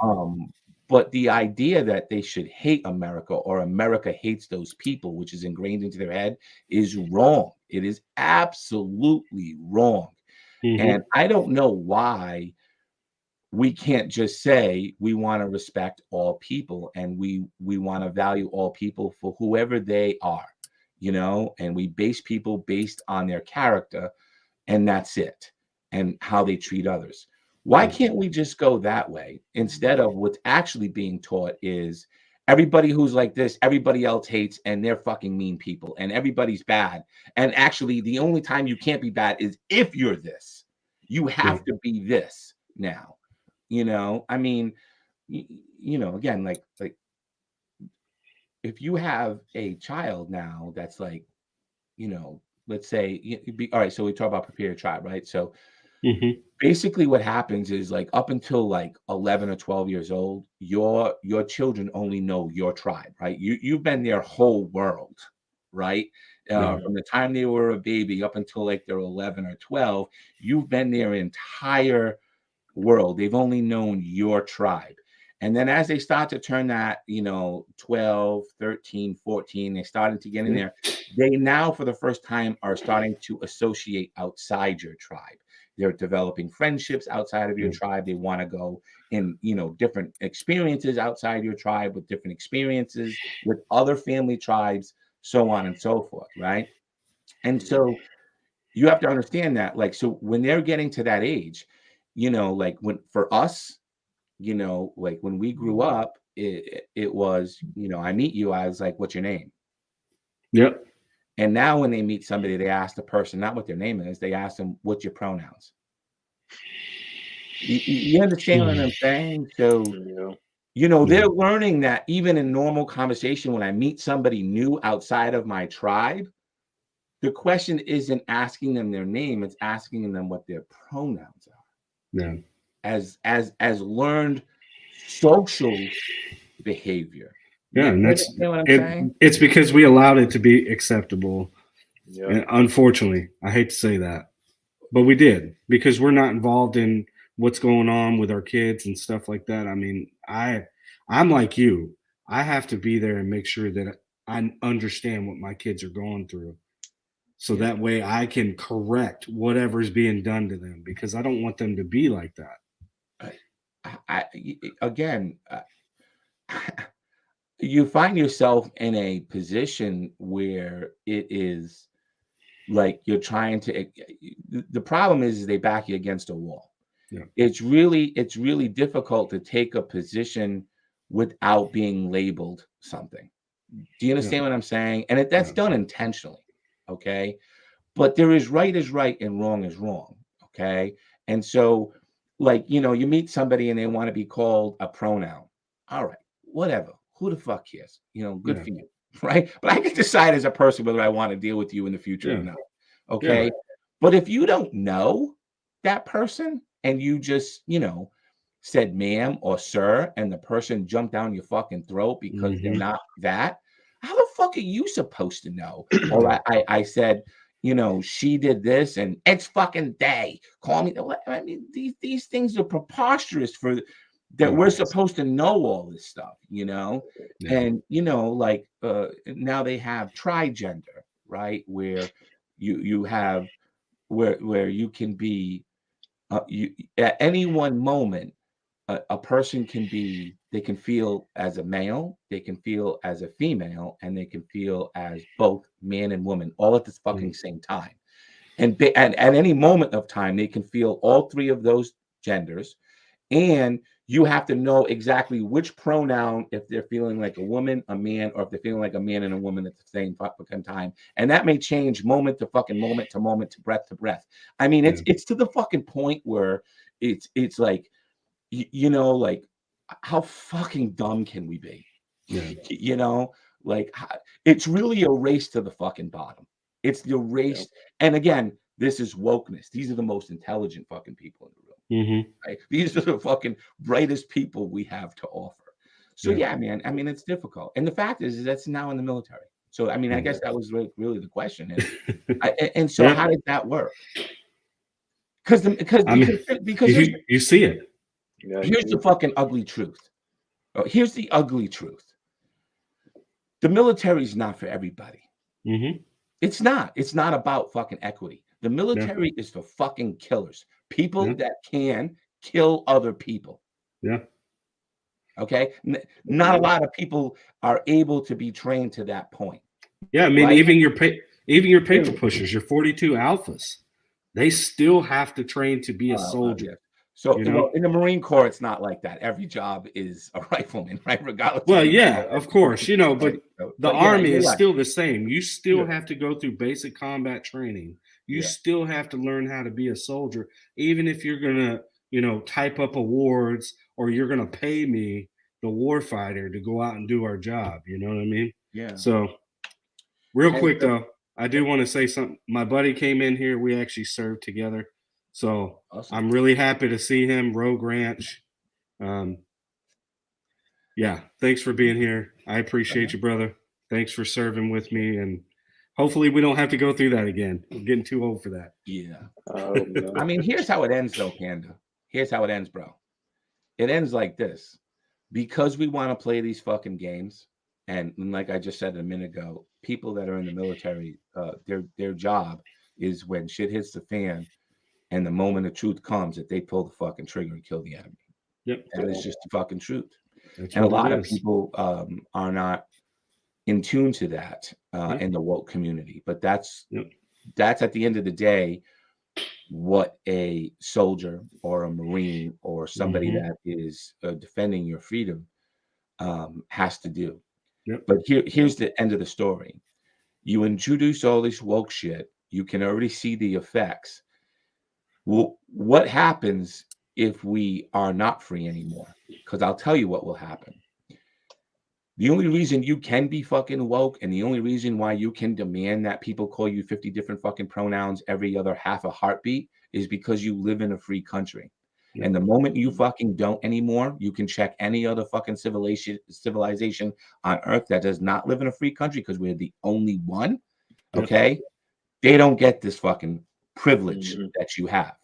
But the idea that they should hate America or America hates those people, which is ingrained into their head, is wrong. It is absolutely wrong. And I don't know why we can't just say we want to respect all people, and we want to value all people for whoever they are, you know, and we base people based on their character, and that's it, and how they treat others. Why can't we just go that way, instead of what's actually being taught is everybody who's like this, everybody else hates, and they're fucking mean people, and everybody's bad. And actually, the only time you can't be bad is if you're this. You have to be this now. I mean, again, like if you have a child now that's like, let's say, all right, so we talk about prepare your tribe, right? So basically what happens is like up until like 11 or 12 years old, your children only know your tribe, right? You've been their whole world, right? From the time they were a baby up until like they're 11 or 12, you've been their entire world. They've only known your tribe. And then as they start to turn that, 12, 13, 14, they started to get in there. They now, for the first time, are starting to associate outside your tribe. They're developing friendships outside of your tribe. They want to go in, different experiences outside your tribe, with different experiences with other family tribes, so on and so forth, right? And so you have to understand that, like, so when they're getting to that age, like for us, like when we grew up, it was, I meet you, I was like, what's your name? Yep. And now when they meet somebody, they ask the person not what their name is, they ask them, what's your pronouns? You understand what I'm saying? So, they're learning that even in normal conversation, when I meet somebody new outside of my tribe, the question isn't asking them their name, it's asking them what their pronouns are. Yeah. As learned social behavior. Yeah, and what I'm saying? It's because we allowed it to be acceptable. Yeah. And unfortunately, I hate to say that, but we did, because we're not involved in what's going on with our kids and stuff like that. I mean, I'm like you. I have to be there and make sure that I understand what my kids are going through, so that way I can correct whatever's being done to them, because I don't want them to be like that. You find yourself in a position where it is like you're trying to. The problem is they back you against a wall. Yeah. It's really difficult to take a position without being labeled something. Do you understand what I'm saying? And that's done intentionally, okay? But there is right and wrong is wrong, okay? And so, like, you meet somebody and they want to be called a pronoun. All right, whatever. Who the fuck cares? Good for you, right? But I can decide as a person whether I want to deal with you in the future or not, okay? But if you don't know that person and you just, said ma'am or sir, and the person jumped down your fucking throat because they're not that, how the fuck are you supposed to know? Or I said, she did this and it's fucking day. Call me. I mean, these things are preposterous for that. We're supposed to know all this stuff, and like now they have trigender, right? Where you have where you can be you at any one moment. A person they can feel as a male, they can feel as a female, and they can feel as both man and woman all at this fucking same time. And at any moment of time, they can feel all three of those genders. And you have to know exactly which pronoun, if they're feeling like a woman, a man, or if they're feeling like a man and a woman at the same fucking time. And that may change moment to fucking moment to moment, to breath. I mean, it's to the fucking point where it's like, like, how fucking dumb can we be? Like, it's really a race to the fucking bottom. It's the race. And again, this is wokeness. These are the most intelligent fucking people in the room. Right? These are the fucking brightest people we have to offer. So yeah, man, I mean, it's difficult. And the fact is that's now in the military. So, I mean, I guess that was really the question is, and so how did that work? Because you see it. Here's the fucking ugly truth. Here's the ugly truth. The military is not for everybody. It's not. It's not about fucking equity. The military is for fucking killers. People that can kill other people. Yeah. Okay? Not a lot of people are able to be trained to that point. Yeah, I mean, right? even your paper pushers, your 42 alphas, they still have to train to be a soldier. So, you know? well, in the Marine Corps, it's not like that. Every job is a rifleman, right? Regardless. Well, of yeah, of course, you know, but the yeah, Army you're is right. still the same. You still Yeah. have to go through basic combat training. You Yeah. still have to learn how to be a soldier, even if you're gonna, you know, type up awards or you're gonna pay me, the warfighter, to go out and do our job. You know what I mean? Yeah. So, real And quick though, I do want to say something. My buddy came in here. We actually served together, so awesome. I'm really happy to see him. Rogue Ranch. Yeah, thanks for being here. I appreciate you, brother. Thanks for serving with me, and hopefully we don't have to go through that again. I'm getting too old for that. Yeah. No. I mean, here's how it ends, though, Panda. Here's how it ends, bro. It ends like this. Because we want to play these fucking games, and like I just said a minute ago, people that are in the military, their job is when shit hits the fan and the moment of truth comes that they pull the fucking trigger and kill the enemy. Yep. That is just the fucking truth. That's And a what lot it of is. people are not in tune to that in the woke community. But that's at the end of the day what a soldier or a Marine or somebody that is defending your freedom has to do. But here's the end of the story. You introduce all this woke shit. You can already see the effects. Well, what happens if we are not free anymore? Because I'll tell you what will happen. The only reason you can be fucking woke and the only reason why you can demand that people call you 50 different fucking pronouns every other half a heartbeat is because you live in a free country. And the moment you fucking don't anymore, you can check any other fucking civilization on earth that does not live in a free country because we're the only one. Okay. They don't get this fucking privilege that you have.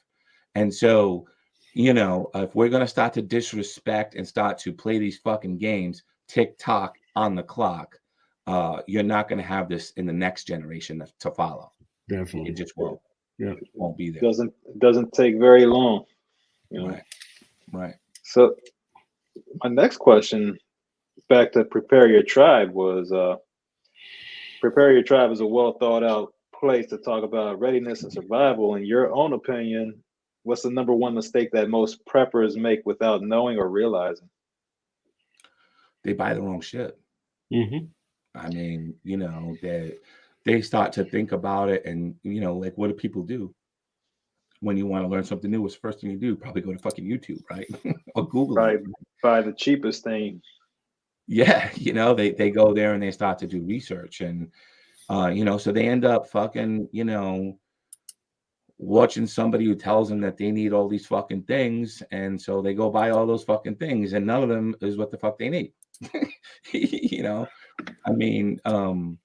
And so, you know, if we're going to start to disrespect and start to play these fucking games, tick-tock on the clock, you're not going to have this in the next generation to follow. Definitely. It just won't. Yeah. It won't be there. Doesn't take very long. You know? Right. So my next question, back to Prepare Your Tribe, was Prepare Your Tribe is a well thought out place to talk about readiness and survival. In your own opinion, what's the number one mistake that most preppers make without knowing or realizing? They buy the wrong shit. I mean, you know, they start to think about it, and you know, like, what do people do when you want to learn something new? What's the first thing you do? Probably go to fucking YouTube, right? Or Google it. Buy the cheapest thing. Yeah, you know, they go there and they start to do research, and you know, so they end up fucking, you know, watching somebody who tells them that they need all these fucking things, and so they go buy all those fucking things, and none of them is what the fuck they need. You know, I mean, I'm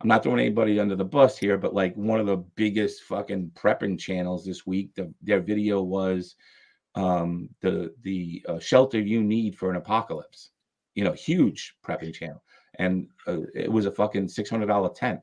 not throwing anybody under the bus here, but like one of the biggest fucking prepping channels this week, their video was the shelter you need for an apocalypse. You know, huge prepping channel, and it was a fucking $600 tent.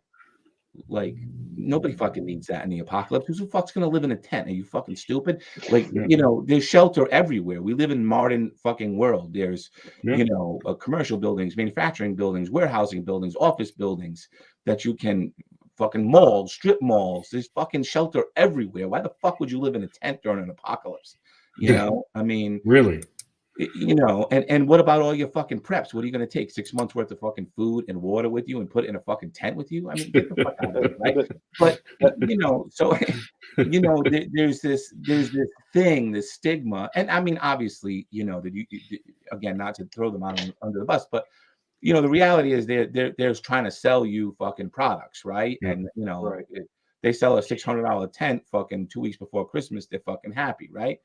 Like, nobody fucking needs that in the apocalypse. Who the fuck's gonna live in a tent? Are you fucking stupid? Like, you know, there's shelter everywhere. We live in modern fucking world. There's, you know, commercial buildings, manufacturing buildings, warehousing buildings, office buildings that you can fucking malls, strip malls. There's fucking shelter everywhere. Why the fuck would you live in a tent during an apocalypse? You know, I mean, really. You know, and what about all your fucking preps? What are you going to take 6 months worth of fucking food and water with you and put it in a fucking tent with you? I mean, get the fuck out of here, right? But you know, so you know, there's this thing, this stigma, and I mean, obviously, you know, that you again, not to throw them out under the bus, but you know, the reality is they're trying to sell you fucking products, right? And you know, they sell a $600 tent fucking 2 weeks before Christmas, they're fucking happy, right?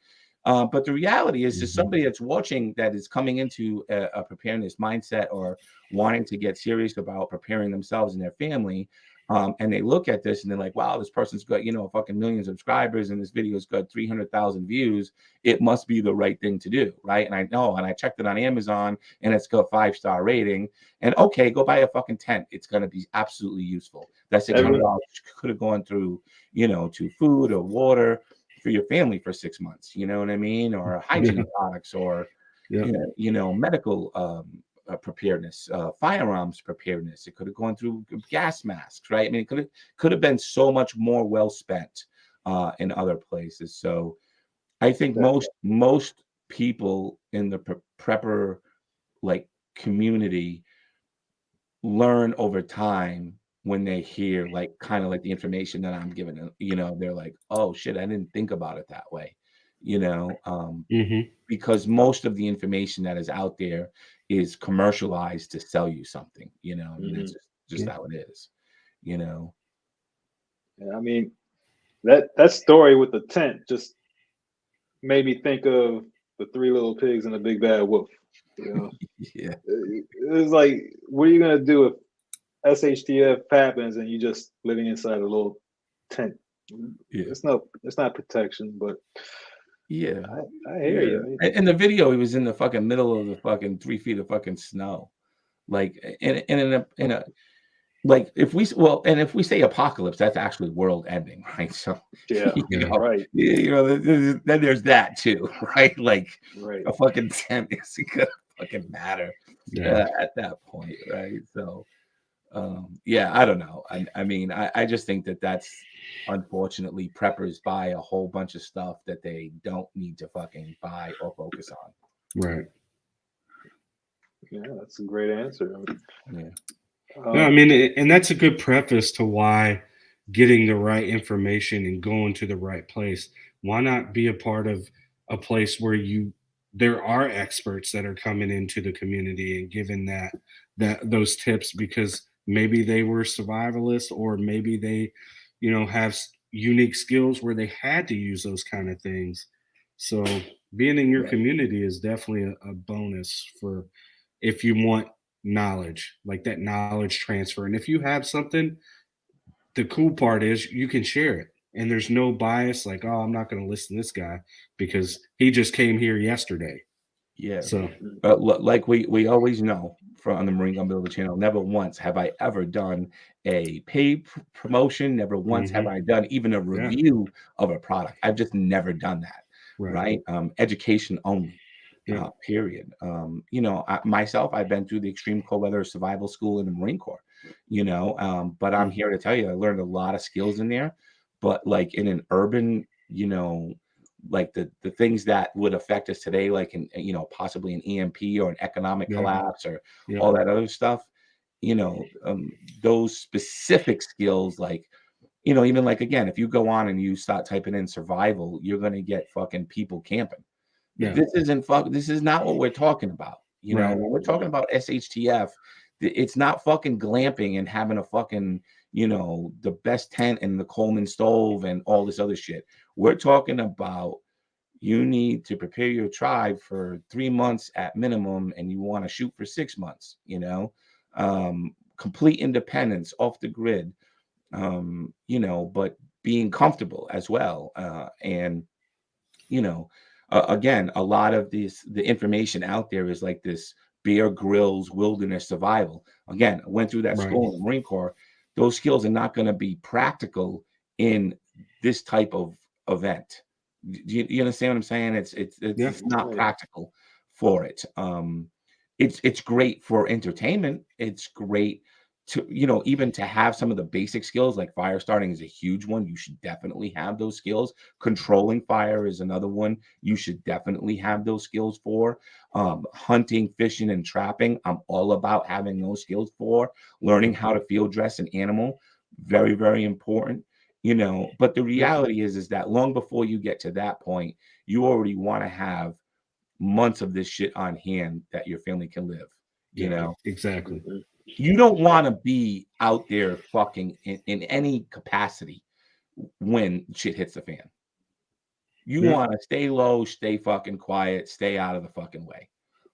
But the reality is, somebody that's watching that is coming into a preparedness mindset or wanting to get serious about preparing themselves and their family, and they look at this and they're like, wow, this person's got, you know, fucking million of subscribers and this video's got 300,000 views. It must be the right thing to do, right? And I know, and I checked it on Amazon and it's got 5-star rating. And okay, go buy a fucking tent. It's going to be absolutely useful. That $600 could have gone through, you know, to food or water for your family for 6 months, you know what I mean? Or hygiene products, or you know, medical preparedness, firearms preparedness. It could have gone through gas masks, right? I mean, it could have been so much more well spent in other places. So I think most people in the prepper like community learn over time when they hear like kind of like the information that I'm giving them, they're like, oh shit, I didn't think about it that way, Mm-hmm. because most of the information that is out there is commercialized to sell you something, I mean, that's just how it is, Yeah, I mean that story with the tent just made me think of the Three Little Pigs and the Big Bad Wolf. Yeah, It was like, what are you gonna do if SHTF happens and you just living inside a little tent? yeah. It's not protection, but Yeah, I hear yeah. you. In the video, he was in the fucking middle of the fucking 3 feet of fucking snow. Like, in a like, if we say apocalypse, that's actually world ending, right? So, Yeah, right, then there's that too, right? Like, right. a fucking tent isn't gonna fucking matter, Yeah. at that point, right? So, yeah, I don't know. I mean, I just think that that's unfortunately preppers buy a whole bunch of stuff that they don't need to fucking buy or focus on. Right. Yeah, that's a great answer. Yeah. No, I mean, and that's a good preface to why getting the right information and going to the right place. Why not be a part of a place where there are experts that are coming into the community and giving that those tips, because maybe they were survivalists, or maybe they, have unique skills where they had to use those kind of things. So being in your Right. community is definitely a bonus for if you want knowledge, like that knowledge transfer. And if you have something, the cool part is you can share it. And there's no bias like, oh, I'm not going to listen to this guy because he just came here yesterday. Yeah. So, But like we always know from the Marine Gun Builder channel, never once have I ever done a paid promotion. Never once have I done even a yeah, review of a product. I've just never done that. right. Right. Education only. Yeah. Period. Myself, I've been through the extreme cold weather survival school in the Marine Corps, but I'm here to tell you, I learned a lot of skills in there, but like in an urban, like the things that would affect us today, like possibly an EMP or an economic Yeah. collapse or Yeah. all that other stuff, those specific skills, like, even like, again, if you go on and you start typing in survival, you're going to get fucking people camping. Yeah. This is not what we're talking about. Right. When we're talking about SHTF, it's not fucking glamping and having a fucking, the best tent and the Coleman stove and all this other shit. We're talking about you need to prepare your tribe for 3 months at minimum, and you want to shoot for 6 months, complete independence off the grid, but being comfortable as well. And again, a lot of the information out there is like this Bear Grylls wilderness survival. Again, I went through that Right. school in the Marine Corps. Those skills are not going to be practical in this type of event. Do you understand what I'm saying? It's not practical for it. It's great for entertainment. It's great to, even to have some of the basic skills, like fire starting is a huge one. You should definitely have those skills. Controlling fire is another one you should definitely have those skills for. Hunting, fishing, and trapping, I'm all about having those skills for. Learning how to field dress an animal, very, very important. But the reality is that long before you get to that point, you already want to have months of this shit on hand that your family can live. Exactly. You don't want to be out there fucking in any capacity when shit hits the fan. You want to stay low, stay fucking quiet, stay out of the fucking way.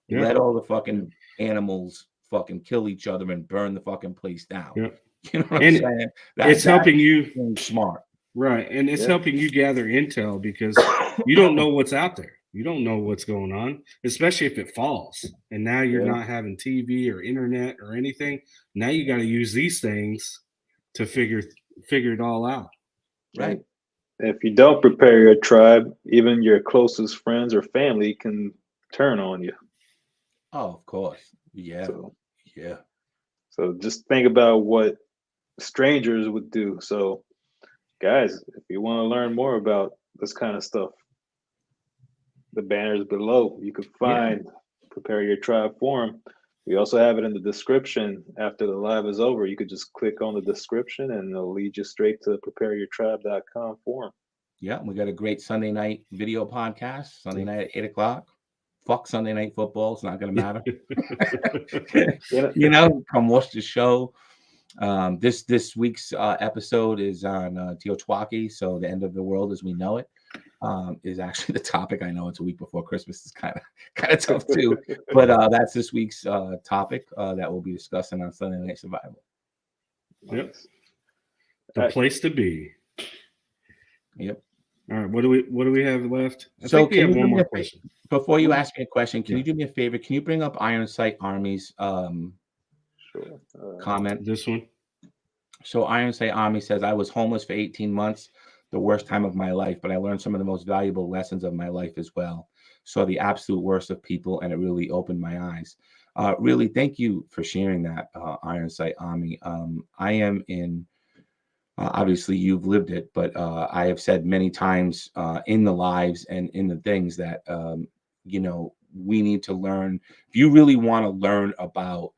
Yeah. Let all the fucking animals fucking kill each other and burn the fucking place down. Yeah. You know what And I'm saying? it's helping you. Smart. Right. And it's helping you gather intel, because you don't know what's out there. You don't know what's going on, especially if it falls. And now you're not having TV or internet or anything. Now you got to use these things to figure it all out. Right. If you don't prepare your tribe, even your closest friends or family can turn on you. Oh, of course. Yeah. So, yeah. So just think about what strangers would do. So, guys, if you want to learn more about this kind of stuff, the banners below. You can find Prepare Your Tribe forum. We also have it in the description after the live is over. You could just click on the description and it'll lead you straight to prepareyourtribe.com forum. Yeah, we got a great Sunday night video podcast, Sunday night at 8 o'clock. Fuck Sunday night football. It's not going to matter. Come watch the show. This week's episode is on Teotihuacan, so the end of the world as we know it is actually the topic. I know it's a week before Christmas. It's kind of tough too, but that's this week's topic that we'll be discussing on Sunday Night Survival. Yep, the place to be. Yep. All right, what do we have left? I so think we have one more question. Before you ask me a question, can you do me a favor? Can you bring up Iron Sight Army's comment? This one. So Iron Sight Army says, I was homeless for 18 months, the worst time of my life, but I learned some of the most valuable lessons of my life as well. Saw the absolute worst of people, and it really opened my eyes. Really, thank you for sharing that, Iron Sight Army. I am in, obviously you've lived it, but I have said many times in the lives and in the things that, we need to learn. If you really want to learn about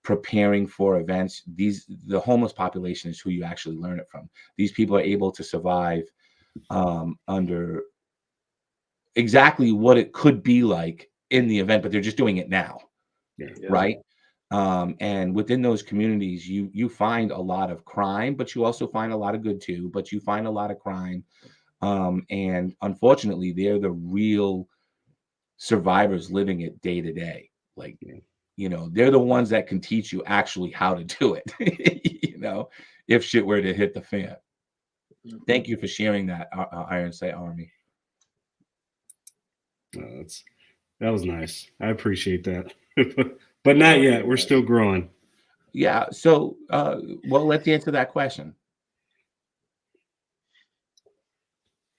preparing for events, the homeless population is who you actually learn it from. These people are able to survive under exactly what it could be like in the event, but they're just doing it now. Right? And within those communities, you find a lot of crime, but you also find a lot of good too, but you find a lot of crime. And unfortunately, they're the real survivors living it day to day. Like, they're the ones that can teach you actually how to do it, if shit were to hit the fan. Thank you for sharing that, Iron Sight Army. That was nice. I appreciate that. But not yet. We're still growing. Yeah. So, let's answer that question.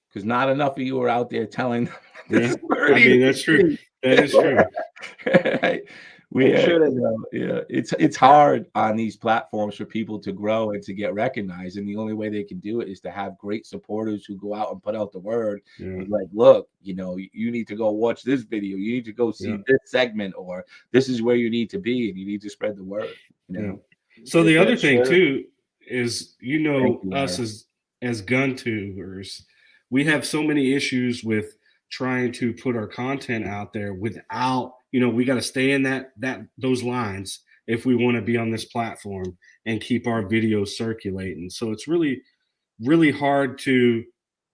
Because not enough of you are out there telling. That's true. That is true. Right? It's hard on these platforms for people to grow and to get recognized, and the only way they can do it is to have great supporters who go out and put out the word. Like, look, you need to go watch this video, you need to go see this segment, or this is where you need to be, and you need to spread the word. So the other thing too is, us as gun tubers, we have so many issues with trying to put our content out there without, we got to stay in those lines if we want to be on this platform and keep our videos circulating. So it's really, really hard to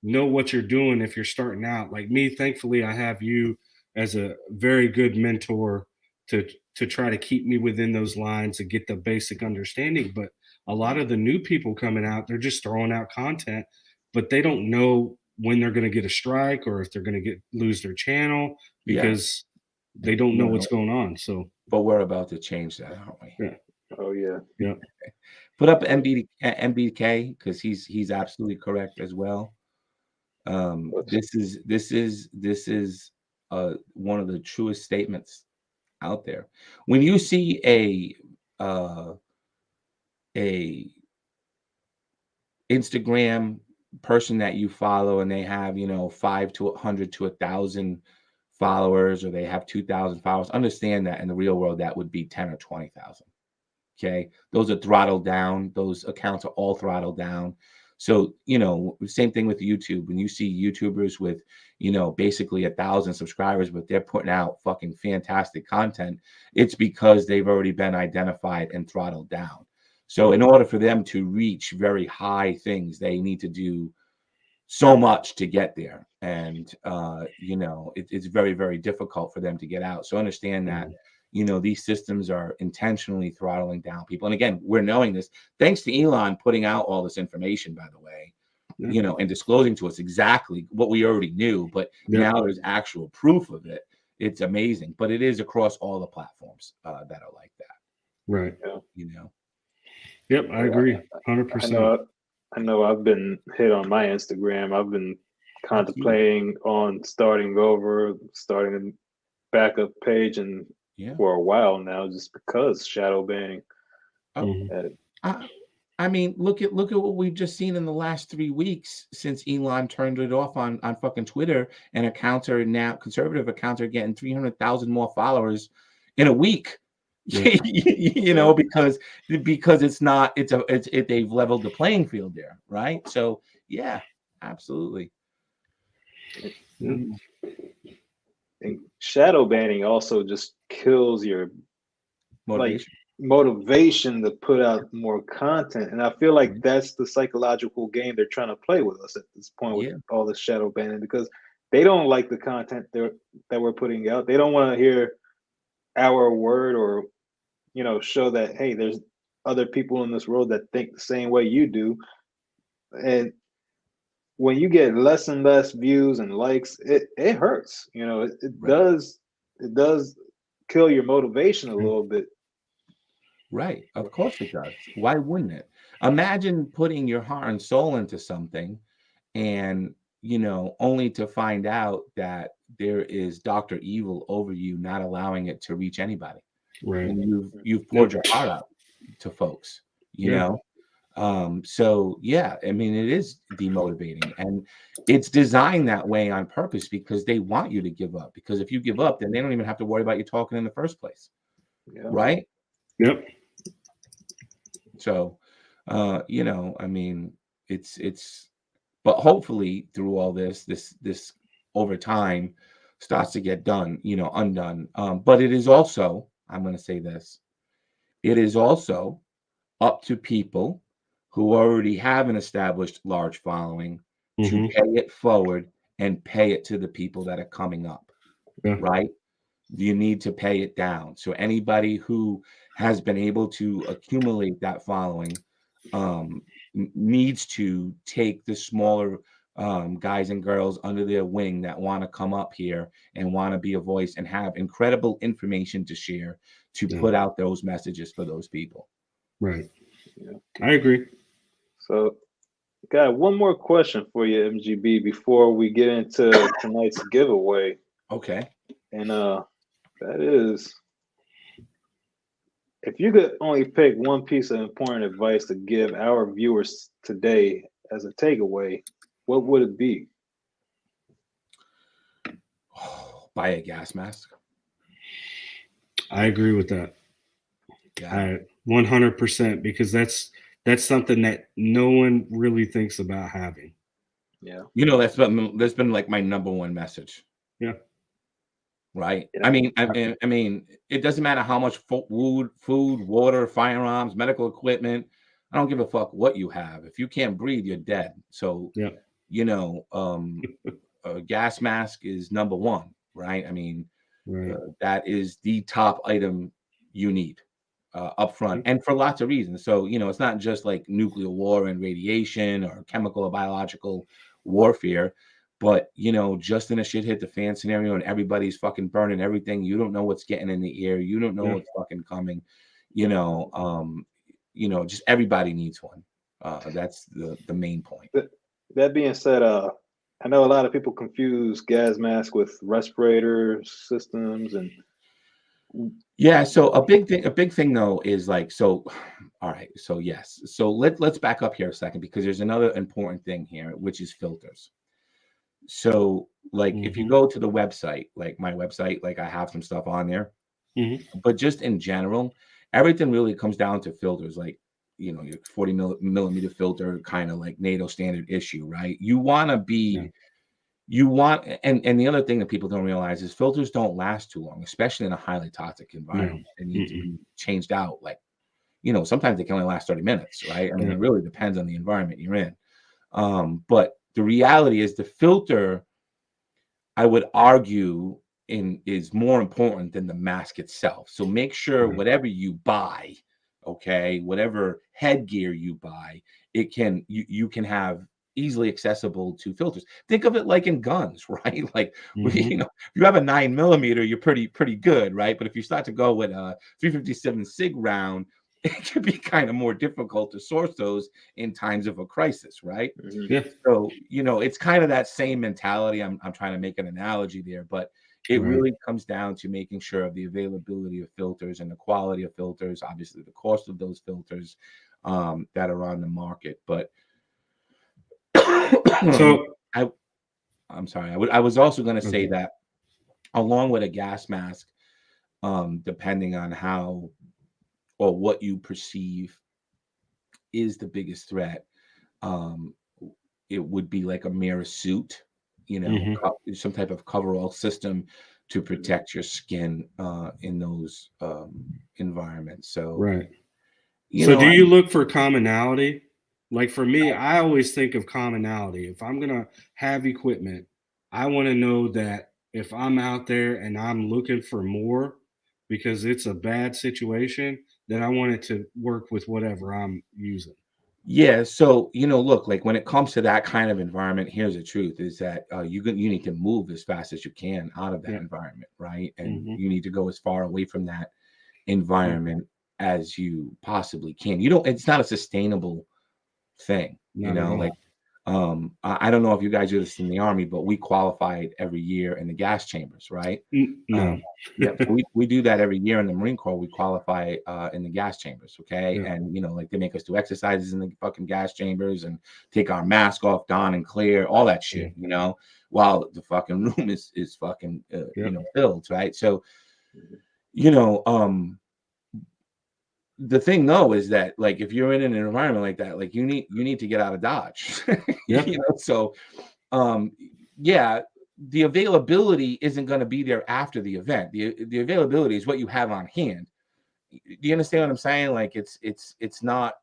know what you're doing if you're starting out. Like me, thankfully, I have you as a very good mentor to try to keep me within those lines and get the basic understanding. But a lot of the new people coming out, they're just throwing out content, but they don't know when they're going to get a strike or if they're going to lose their channel because they don't know what's going on. So, but we're about to change that, aren't we? Yeah. Oh yeah. Yeah. Put up MBK because he's absolutely correct as well. This is one of the truest statements out there. When you see a Instagram person that you follow and they have 5 to 100 to 1,000 followers, or they have 2,000 followers, understand that in the real world that would be 10 or 20,000. Okay, those are throttled down. Those accounts are all throttled down. So same thing with YouTube. When you see YouTubers with basically 1,000 subscribers, but they're putting out fucking fantastic content, it's because they've already been identified and throttled down. So in order for them to reach very high things, they need to do so much to get there. And, it's very, very difficult for them to get out. So understand that, these systems are intentionally throttling down people. And again, we're knowing this thanks to Elon putting out all this information, by the way, and disclosing to us exactly what we already knew. But now there's actual proof of it. It's amazing. But it is across all the platforms that are like that. Right. Yeah. Yep, I agree, 100%. I know. I've been hit on my Instagram. I've been contemplating on starting a backup page, and for a while now, just because shadow banning. I I mean, look at what we've just seen in the last 3 weeks since Elon turned it off on fucking Twitter, and accounts are now conservative accounts are getting 300,000 more followers in a week. Yeah. You know, because it's not they've leveled the playing field there, right? So yeah, absolutely. Yeah. And shadow banning also just kills your Motivation. motivation to put out more content. And I feel like Mhm. that's the psychological game they're trying to play with us at this point with Yeah. all this shadow banning, because they don't like the content that we're putting out. They don't want to hear our word, or show that, hey, there's other people in this world that think the same way you do. And when you get less and less views and likes, it hurts. Right. It does kill your motivation a little bit. Right. Of course it does. Why wouldn't it? Imagine putting your heart and soul into something and, only to find out that there is Dr. Evil over you, not allowing it to reach anybody. Right. And you've poured your heart out to folks, Yeah. So yeah, I mean, it is demotivating, and it's designed that way on purpose because they want you to give up. Because if you give up, then they don't even have to worry about you talking in the first place, Yeah. right? Yep. So, I mean, it's, but hopefully through all this over time starts to get done, undone. But it is also, I'm going to say this, it is also up to people who already have an established large following to Hmm. pay it forward and pay it to the people that are coming up, Yeah. right? You need to pay it down. So anybody who has been able to accumulate that following needs to take the smaller guys and girls under their wing that want to come up here and want to be a voice and have incredible information to share to Yeah. put out those messages for those people. Right. Yeah. I agree. So, got one more question for you, MGB, before we get into tonight's giveaway. Okay. And that is, if you could only pick one piece of important advice to give our viewers today as a takeaway, what would it be? Buy a gas mask. I agree with that. Yeah. 100%, because that's something that no one really thinks about having. Yeah. That's been like my number one message. Yeah. Right. Yeah. I mean, it doesn't matter how much food, water, firearms, medical equipment. I don't give a fuck what you have. If you can't breathe, you're dead. So, Yeah. A gas mask is number one, right? I mean, Right. that is the top item you need up front, and for lots of reasons. So, it's not just like nuclear war and radiation or chemical or biological warfare, but, just in a shit hit the fan scenario and everybody's fucking burning everything. You don't know what's getting in the air. You don't know what's fucking coming. Just everybody needs one. That's the main point. That being said, I know a lot of people confuse gas mask with respirator systems, and Yeah, so a big thing though is like, so all right, so yes. So let's back up here a second, because there's another important thing here, which is filters. So like if you go to the website, like my website, like I have some stuff on there, but just in general, everything really comes down to filters, like your 40 millimeter filter, kind of like NATO standard issue, right? You want to be and the other thing that people don't realize is filters don't last too long, especially in a highly toxic environment. They need to be changed out. Like, sometimes they can only last 30 minutes, right? I mean, it really depends on the environment you're in. But the reality is the filter, I would argue, is more important than the mask itself. So make sure whatever you buy, okay, whatever headgear you buy, you can have easily accessible to filters. Think of it like in guns, right? Like if you have a 9mm, you're pretty good, right? But if you start to go with a 357 SIG round, it can be kind of more difficult to source those in times of a crisis, right? Yeah. So, it's kind of that same mentality. I'm trying to make an analogy there, but it really comes down to making sure of the availability of filters and the quality of filters, obviously the cost of those filters, that are on the market. But So I'm sorry. I was also going to say okay. that along with a gas mask, depending on how or what you perceive is the biggest threat, it would be like a mirror suit, you know, Mhm. some type of coverall system to protect your skin in those environments. So, Right. you So know, do you look for commonality? Like for me, I always think of commonality. If I'm gonna have equipment, I want to know that if I'm out there and I'm looking for more because it's a bad situation, then I want it to work with whatever I'm using. yeah. So, you know, look, like when it comes to that kind of environment, here's the truth: is that you need to move as fast as you can out of that Yeah. environment, right? And Hmm. you need to go as far away from that Yeah. environment as you possibly can. You don't. It's not a sustainable thing, you Not at know. all. Like, I don't know if you guys do this in the army, but we qualified every year in the gas chambers, right? No. Yeah, so we do that every year in the Marine Corps. We qualify in the gas chambers, okay? Yeah. And you know, like they make us do exercises in the fucking gas chambers and take our mask off, don and clear, all that Yeah. shit, you know, while the fucking room is fucking Yeah. you know, filled, right? So, you know, the thing though is that like if you're in an environment like that, like you need to get out of Dodge. Yeah. You know, so um yeah, the availability isn't going to be there after the event. The availability is what you have on hand. Do you understand what I'm saying? Like it's not,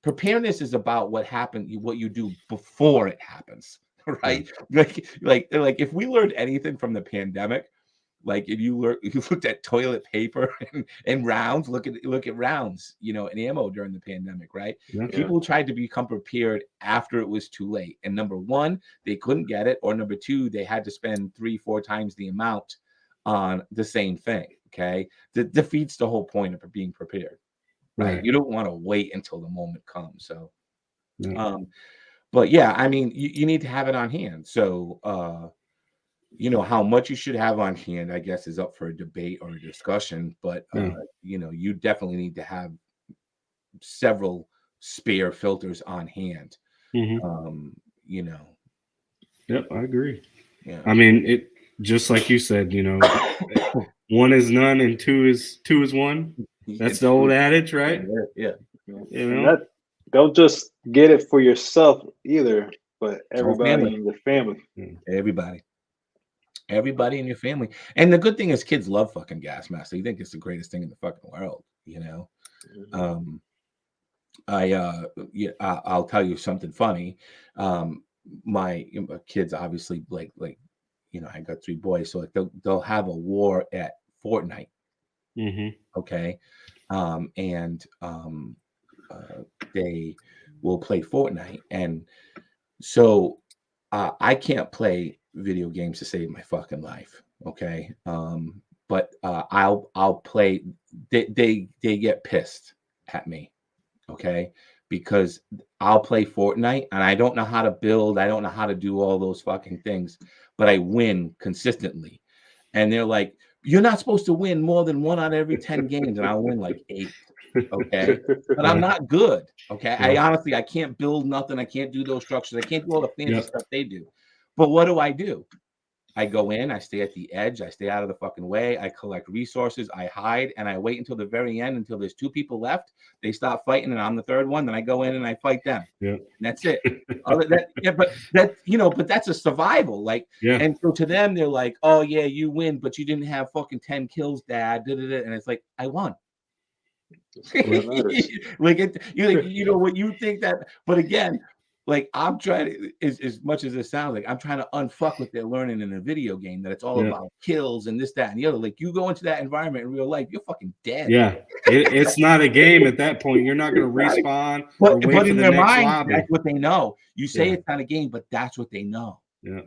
preparedness is about what happened, what you do before it happens, Yeah. right? Like if we learned anything from the pandemic, like if you looked at toilet paper and rounds, look at rounds, you know, and ammo during the pandemic, right? Yeah. Yeah. People tried to become prepared after it was too late. And number one, they couldn't get it, or number two, they had to spend 3-4 times the amount on the same thing. Okay. That defeats the whole point of being prepared, right? Right. You don't want to wait until the moment comes. So Yeah. but yeah, I mean, you need to have it on hand. So you know, how much you should have on hand, I guess, is up for a debate or a discussion. But Yeah. you know, you definitely need to have several spare filters on hand. Hmm. You know, Yep. I agree. yeah. I mean, it just like you said, one is none and two is one. That's It's the old true. adage, right? Yeah. Yeah. You And know? that don't just get it for yourself either, but Whole everybody family, in your family. Yeah. everybody in your family. And the good thing is, kids love fucking gas masks. They think it's the greatest thing in the fucking world. You know, Mhm. um, yeah, I'll tell you something funny. My kids obviously like you know, I got 3 boys, so like they'll have a war at Fortnite, Hmm. okay? And uh, they will play Fortnite, and so I can't play video games to save my fucking life, okay? But I'll play. They get pissed at me, okay? Because I'll play Fortnite and I don't know how to build, I don't know how to do all those fucking things, but I win consistently. And they're like, "You're not supposed to win more than 1 out of every 10 games," and I'll win like 8, okay? But I'm Yeah. not good, okay? I Yeah. honestly, I can't build nothing, I can't do those structures, I can't do all the fancy Yep. stuff they do. But what do? I go in, I stay at the edge, I stay out of the fucking way, I collect resources, I hide, and I wait until the very end until there's 2 people left. They stop fighting, and I'm the third one. Then I go in and I fight them. Yeah. And that's it. Other that, yeah, but that, you know, but that's a survival. Like, Yeah. and so to them, they're like, "Oh yeah, you win, but you didn't have fucking 10 kills, Dad." Da, da, da. And it's like, I won. That's all that matters. Like it, you know what you think that, but again, like I'm trying to, as much as it sounds like I'm trying to unfuck what they're learning in a video game, that it's all Yeah. about kills and this, that, and the other. Like you go into that environment in real life, you're fucking dead. Yeah. It's not a game at that point. You're not going to respawn or wait But for in the their next mind, lobby. that's what they know. You say Yeah. it's not a game, but that's what they know. Yeah.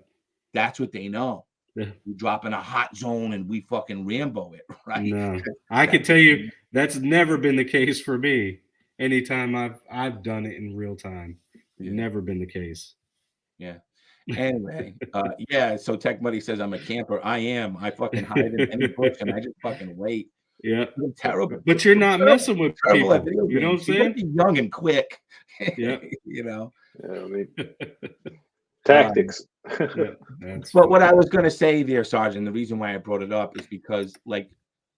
That's what they know. Yeah. We drop in a hot zone and we fucking Rambo it, right? No. I can tell you that's never been the case for me. Anytime I've done it in real time. Yeah. Never been the case. Yeah. Anyway, yeah. So Tech Money says I'm a camper. I am. I fucking hide in any bush and I just fucking wait. Yeah. You're terrible. But you're not messing with Terrible at people. video You know what I'm games. You gotta saying? be young and quick. Yeah. You know. Yeah, I mean, tactics. Yeah. That's But what funny. I was gonna say there, Sergeant, the reason why I brought it up is because, like,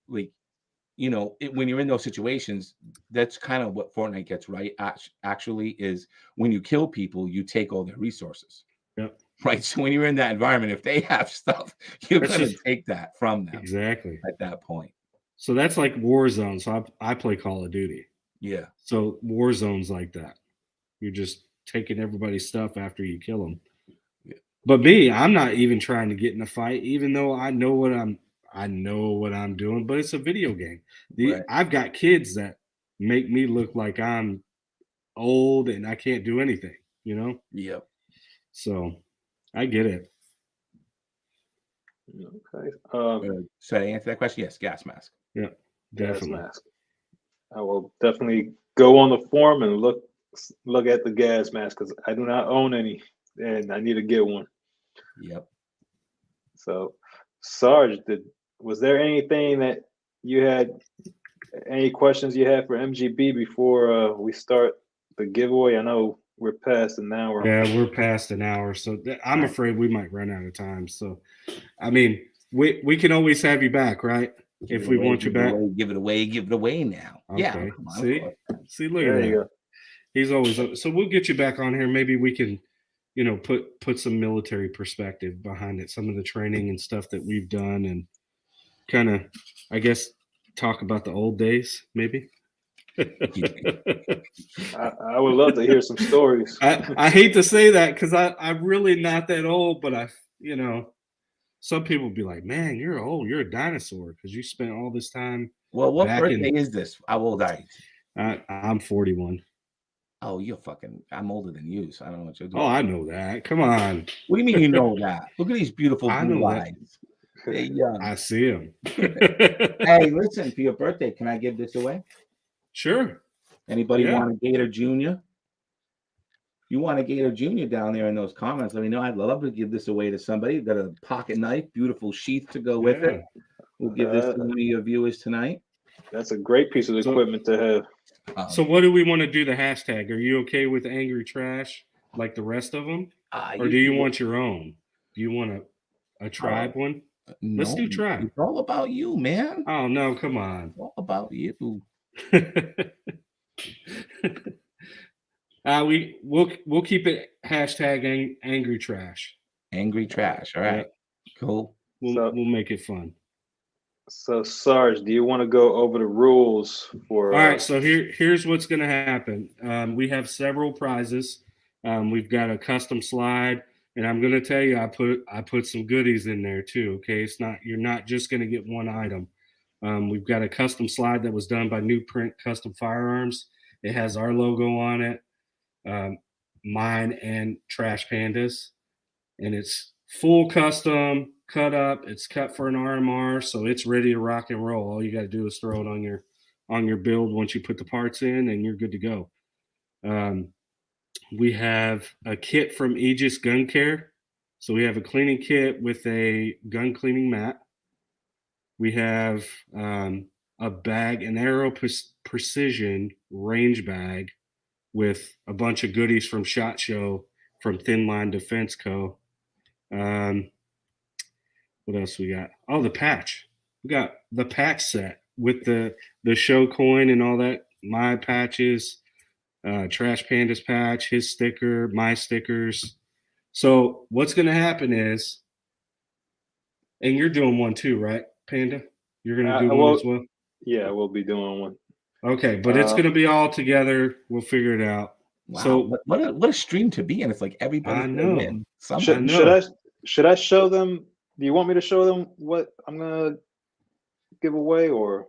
you know, when you're in those situations, that's kind of what Fortnite gets right. Actually, is when you kill people, you take all their resources. Yep. Right. So when you're in that environment, if they have stuff, you're That's gonna just take that from them exactly. at that point. So that's like Warzone. So I play Call of Duty. Yeah. So Warzone's like that. You're just taking everybody's stuff after you kill them. Yeah. But me, I'm not even trying to get in a fight, even though I know what I'm doing. But it's a video game. Right. I've got kids that make me look like I'm old and I can't do anything. You know. Yep. So I get it. Okay. So to answer that question, yes, gas mask. Yeah, Gas definitely. mask. I will definitely go on the forum and look at the gas mask because I do not own any, and I need to get one. Yep. So, Sarge, was there anything that you had, any questions you had for MGB before we start the giveaway? I know we're past an hour. Yeah, we're past an hour, so I'm afraid we might run out of time. So, I mean, we can always have you back, right? If we want you back. Give it away now. Okay. Yeah. Come on, See, look There at you that. go. He's always up. So we'll get you back on here. Maybe we can, you know, put some military perspective behind it, some of the training and stuff that we've done, and kind of, I guess, talk about the old days, maybe. I would love to hear some stories. I hate to say that because I'm really not that old, but you know, some people be like, "Man, you're old. You're a dinosaur because you spent all this time." Well, what birthday is this? How old are you? I'm 41. Oh, I'm older than you, so I don't know what you're doing. Oh, I know that. Come on. What do you mean you know that? Look at these beautiful I blue know that. eyes. They're young. I see them. Hey, listen, for your birthday, can I give this away? Sure. Anybody want a Gator Junior? You want a Gator Junior down there in those comments? Let me know. I'd love to give this away to somebody. Got a pocket knife, beautiful sheath to go with it. We'll give this to one of your viewers tonight. That's a great piece of equipment to have. So what do we want to do the hashtag? Are you okay with Angry Trash like the rest of them? Or do you want your own? Do you want a tribe one? No, let's do tribe. It's all about you, man. Oh, no, come on. It's all about you. We'll keep it hashtag Angry Trash. Angry Trash. All right. Yeah. Cool. We'll make it fun. So Sarge, do you want to go over the rules for? All right. So here's what's going to happen. We have several prizes. We've got a custom slide, and I'm going to tell you, I put some goodies in there too. Okay, you're not just going to get one item. We've got a custom slide that was done by New Print Custom Firearms. It has our logo on it, mine and Trash Panda's, and it's full custom. Cut up, it's cut for an RMR, so it's ready to rock and roll. All you got to do is throw it on your build once you put the parts in, and you're good to go. We have a kit from Aegis Gun Care, so we have a cleaning kit with a gun cleaning mat. We have a bag, an Aero Precision range bag with a bunch of goodies from SHOT Show from Thin Line Defense Co. What else we got? Oh, the patch. We got the patch set with the show coin and all that. My patches, Trash Panda's patch, his sticker, my stickers. So what's going to happen is, and you're doing one too, right, Panda? You're going to do one as well? Yeah, we'll be doing one. Okay, but it's going to be all together. We'll figure it out. Wow, so what a stream to be in. It's like everybody. I know. Should I show them? Do you want me to show them what I'm gonna give away, or?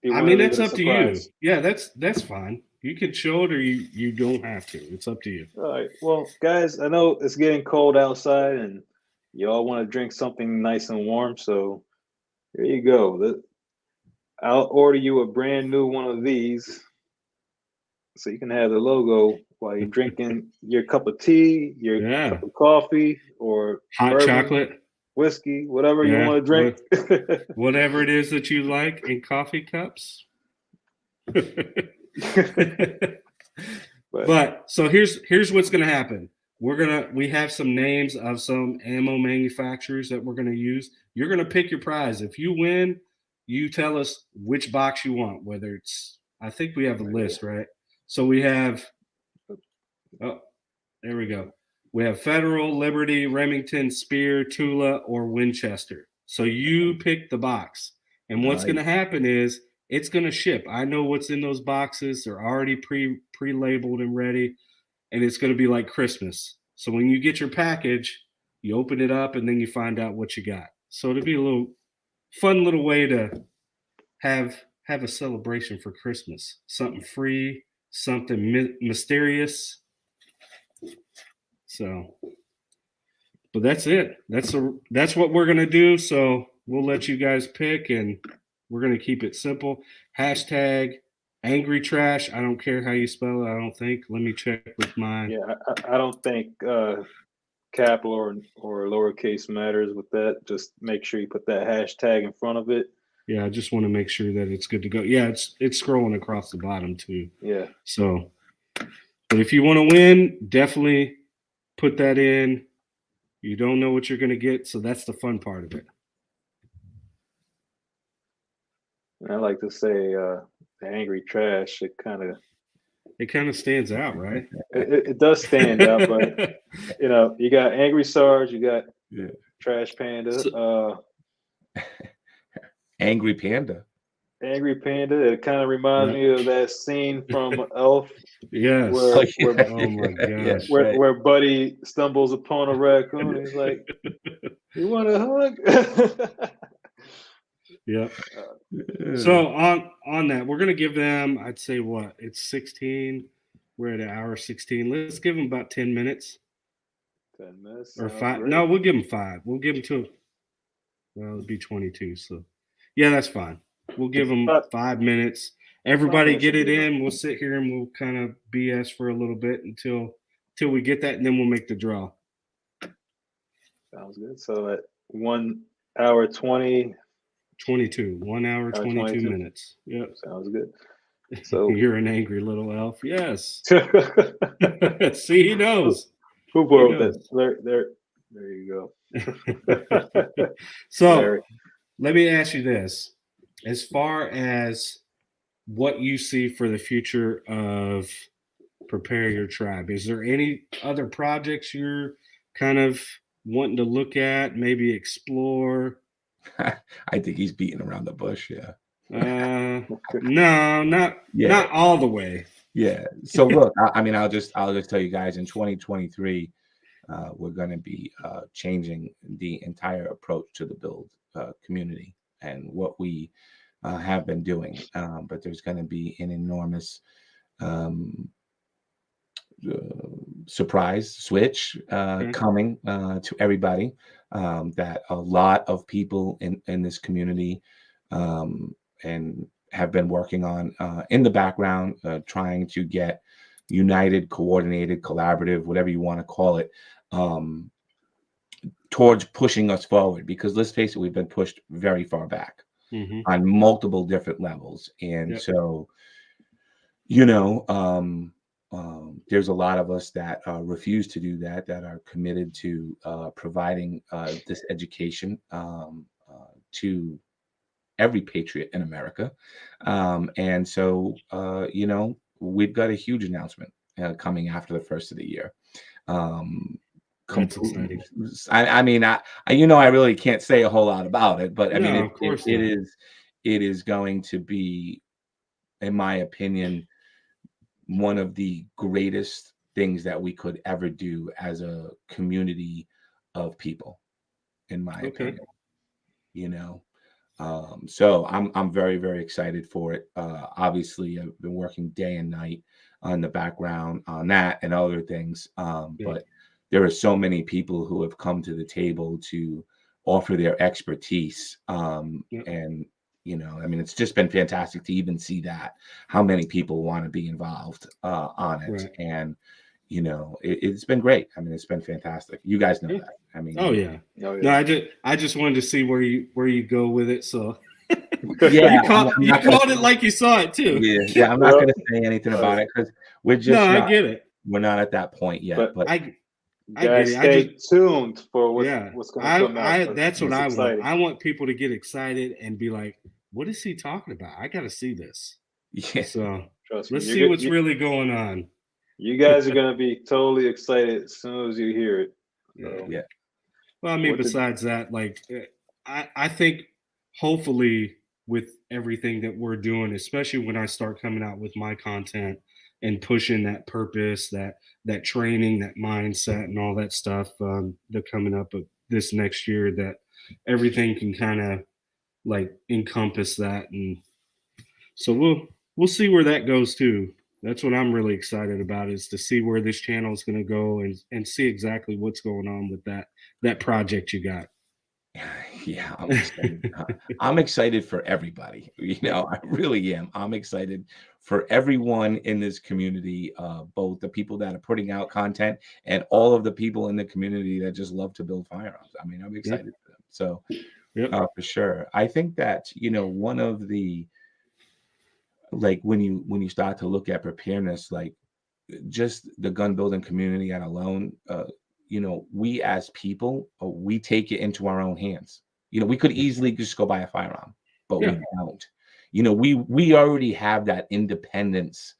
I mean, that's up to you. Yeah, that's fine. You can show it, or you don't have to. It's up to you. All right. Well, guys, I know it's getting cold outside, and you all want to drink something nice and warm. So here you go. I'll order you a brand new one of these, so you can have the logo while you're drinking your cup of tea, your cup of coffee, or hot chocolate. whiskey, whatever you Yeah, want to drink. whatever it is that you like in coffee cups. But so here's what's going to happen. We have some names of some ammo manufacturers that we're going to use. You're going to pick your prize. If you win, you tell us which box you want, whether it's, I think we have a list, right? So we have, oh, there we go. We have Federal, Liberty, Remington, Spear, Tula, or Winchester. So you pick the box. And what's going to happen is it's going to ship. I know what's in those boxes. They're already pre-labeled and ready. And it's going to be like Christmas. So when you get your package, you open it up and then you find out what you got. So it'll be a little fun little way to have a celebration for Christmas. Something free, something mysterious. So, but that's it. That's what we're going to do. So we'll let you guys pick, and we're going to keep it simple. Hashtag Angry Trash. I don't care how you spell it. I don't think. Let me check with mine. Yeah, I don't think capital or lowercase matters with that. Just make sure you put that hashtag in front of it. Yeah, I just want to make sure that it's good to go. Yeah, it's scrolling across the bottom too. Yeah. So, but if you want to win, definitely put that in. You don't know what you're going to get, so that's the fun part of it. I like to say the Angry Trash. It kind of stands out, right? It does stand out, but you got Angry Sarge, you got Trash Panda, Angry Panda. Angry Panda. It kind of reminds me of that scene from Elf. Yes. Oh my gosh. Where Buddy stumbles upon a raccoon. He's like, "You want a hug?" Yeah. So on that, we're gonna give them, I'd say what? It's 16. We're at an hour 16. Let's give them about 10 minutes. 10 minutes. Or 5. Great. No, we'll give them 5. We'll give them 2. Well, it'll be 22. So yeah, that's fine. We'll give them 5 minutes. Everybody get it in. We'll sit here and we'll kind of BS for a little bit until we get that, and then we'll make the draw. Sounds good. So at 1 hour 20. 22. 1 hour 22 minutes. Yep. Sounds good. So you're an angry little elf. Yes. See, he knows. Who wrote that? There you go. So let me ask you this. As far as what you see for the future of Prepare Your Tribe, is there any other projects you're kind of wanting to look at, maybe explore? I think he's beating around the bush. Yeah. No, not all the way. Yeah. So look, I'll just tell you guys, in 2023, we're going to be changing the entire approach to the build community and what we have been doing. But there's going to be an enormous surprise switch coming to everybody, that a lot of people in this community and have been working on in the background, trying to get united, coordinated, collaborative, whatever you want to call it, towards pushing us forward. Because let's face it, we've been pushed very far back on multiple different levels. And so, there's a lot of us that refuse to do that are committed to providing this education to every patriot in America. And so, we've got a huge announcement coming after the first of the year. That's exciting. I really can't say a whole lot about it, but it is going to be, in my opinion, one of the greatest things that we could ever do as a community of people, in my opinion. So I'm very, very excited for it. Obviously, I've been working day and night on the background on that and other things. But there are so many people who have come to the table to offer their expertise. And, it's just been fantastic to even see that, how many people want to be involved on it. Right. And, you know, it's been great. I mean, it's been fantastic. You guys know that. I mean, oh yeah. Oh, No, yeah. I just wanted to see where you go with it. So yeah, you called it like you saw it too. yeah. I'm not going to say anything about it because we're just I get it. we're not at that point yet. But I get Guys, it. stay tuned for Yeah. what's going to come out. That's what It's I exciting. want. I want people to get excited and be like, "What is he talking about? I got to see this." yeah, So Trust me. let's see what's really going on. You guys are going to be totally excited as soon as you hear it. So, yeah. Well, I mean, What did- besides that, like, I think hopefully with everything that we're doing, especially when I start coming out with my content and pushing that purpose, that training, that mindset, and all that stuff, that coming up this next year, that everything can kind of like encompass that, and so we'll see where that goes too. That's what I'm really excited about, is to see where this channel is going to go and see exactly what's going on with that project you got. Yeah, I'm excited. I'm excited for everybody. You know, I really am. I'm excited for everyone in this community, both the people that are putting out content and all of the people in the community that just love to build firearms. I mean, I'm excited for them. So, for sure. I think that, you know, one of the, like, when you start to look at preparedness, like just the gun building community at alone, you know, we as people, we take it into our own hands. You know, we could easily just go buy a firearm, but we don't. You know, we already have that independence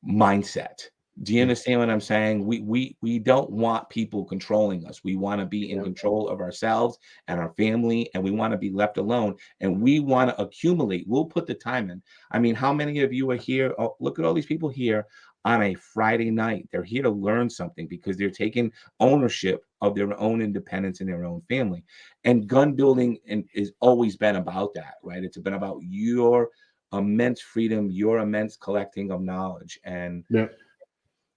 mindset. Do you understand what I'm saying? We don't want people controlling us. We want to be in control of ourselves and our family, and we want to be left alone, and we want to accumulate. We'll put the time in. I mean, how many of you are here? Oh, look at all these people here on a Friday night. They're here to learn something because they're taking ownership of their own independence in their own family. And gun building is always been about that, right? It's been about your immense freedom, your immense collecting of knowledge, and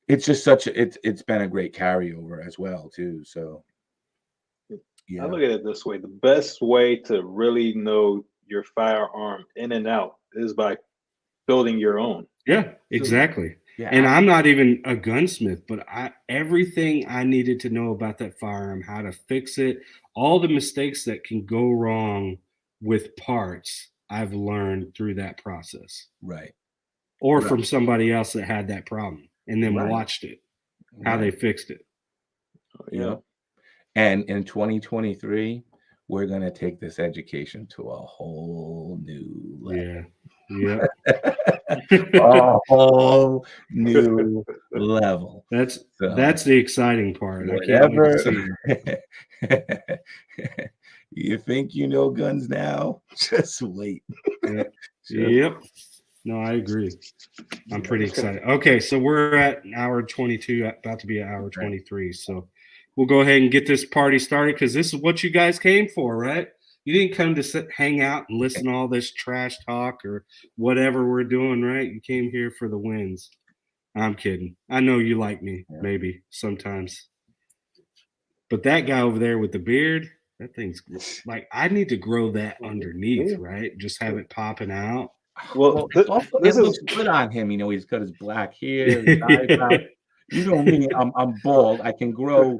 it's just it's been a great carryover as well too. So I look at it this way: the best way to really know your firearm in and out is by building your own. Yeah, exactly. Yeah, and I'm not even a gunsmith, but everything I needed to know about that firearm, how to fix it, all the mistakes that can go wrong with parts, I've learned through that process. Right. Or from somebody else that had that problem and then watched it, how they fixed it. Yeah. And in 2023, we're going to take this education to a whole new level. Yeah. A whole new level. That's the exciting part. Whatever. You think you know guns now? Just wait. Yep. No, I agree. I'm pretty excited. Okay, so we're at an hour 22, about to be an hour 23. So we'll go ahead and get this party started, because this is what you guys came for, right? You didn't come to hang out and listen to all this trash talk or whatever we're doing, right? You came here for the wins. I'm kidding. I know you like me, maybe sometimes. But that guy over there with the beard, that thing's like, I need to grow that underneath, right? Just have it popping out. Well, it looks good on him. You know, he's got his black hair, his eyebrows. You know me, I'm bald. I can grow,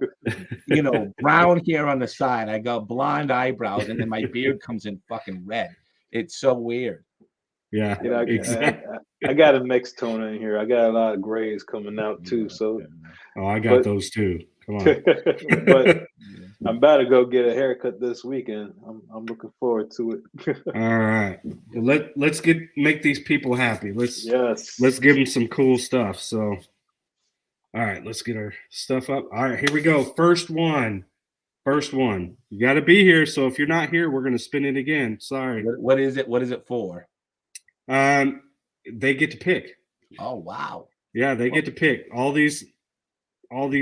you know, brown hair on the side. I got blonde eyebrows, and then my beard comes in fucking red. It's so weird. Yeah, you know, exactly. I got a mixed tone in here. I got a lot of grays coming out too. So, I got those too. Come on. But I'm about to go get a haircut this weekend. I'm looking forward to it. All right, let's make these people happy. Let's give them some cool stuff. So, all right, let's get our stuff up. All right, here we go. First one. You got to be here. So if you're not here, we're gonna spin it again. Sorry. What is it? What is it for? They get to pick. Oh wow. Yeah, they get to pick all these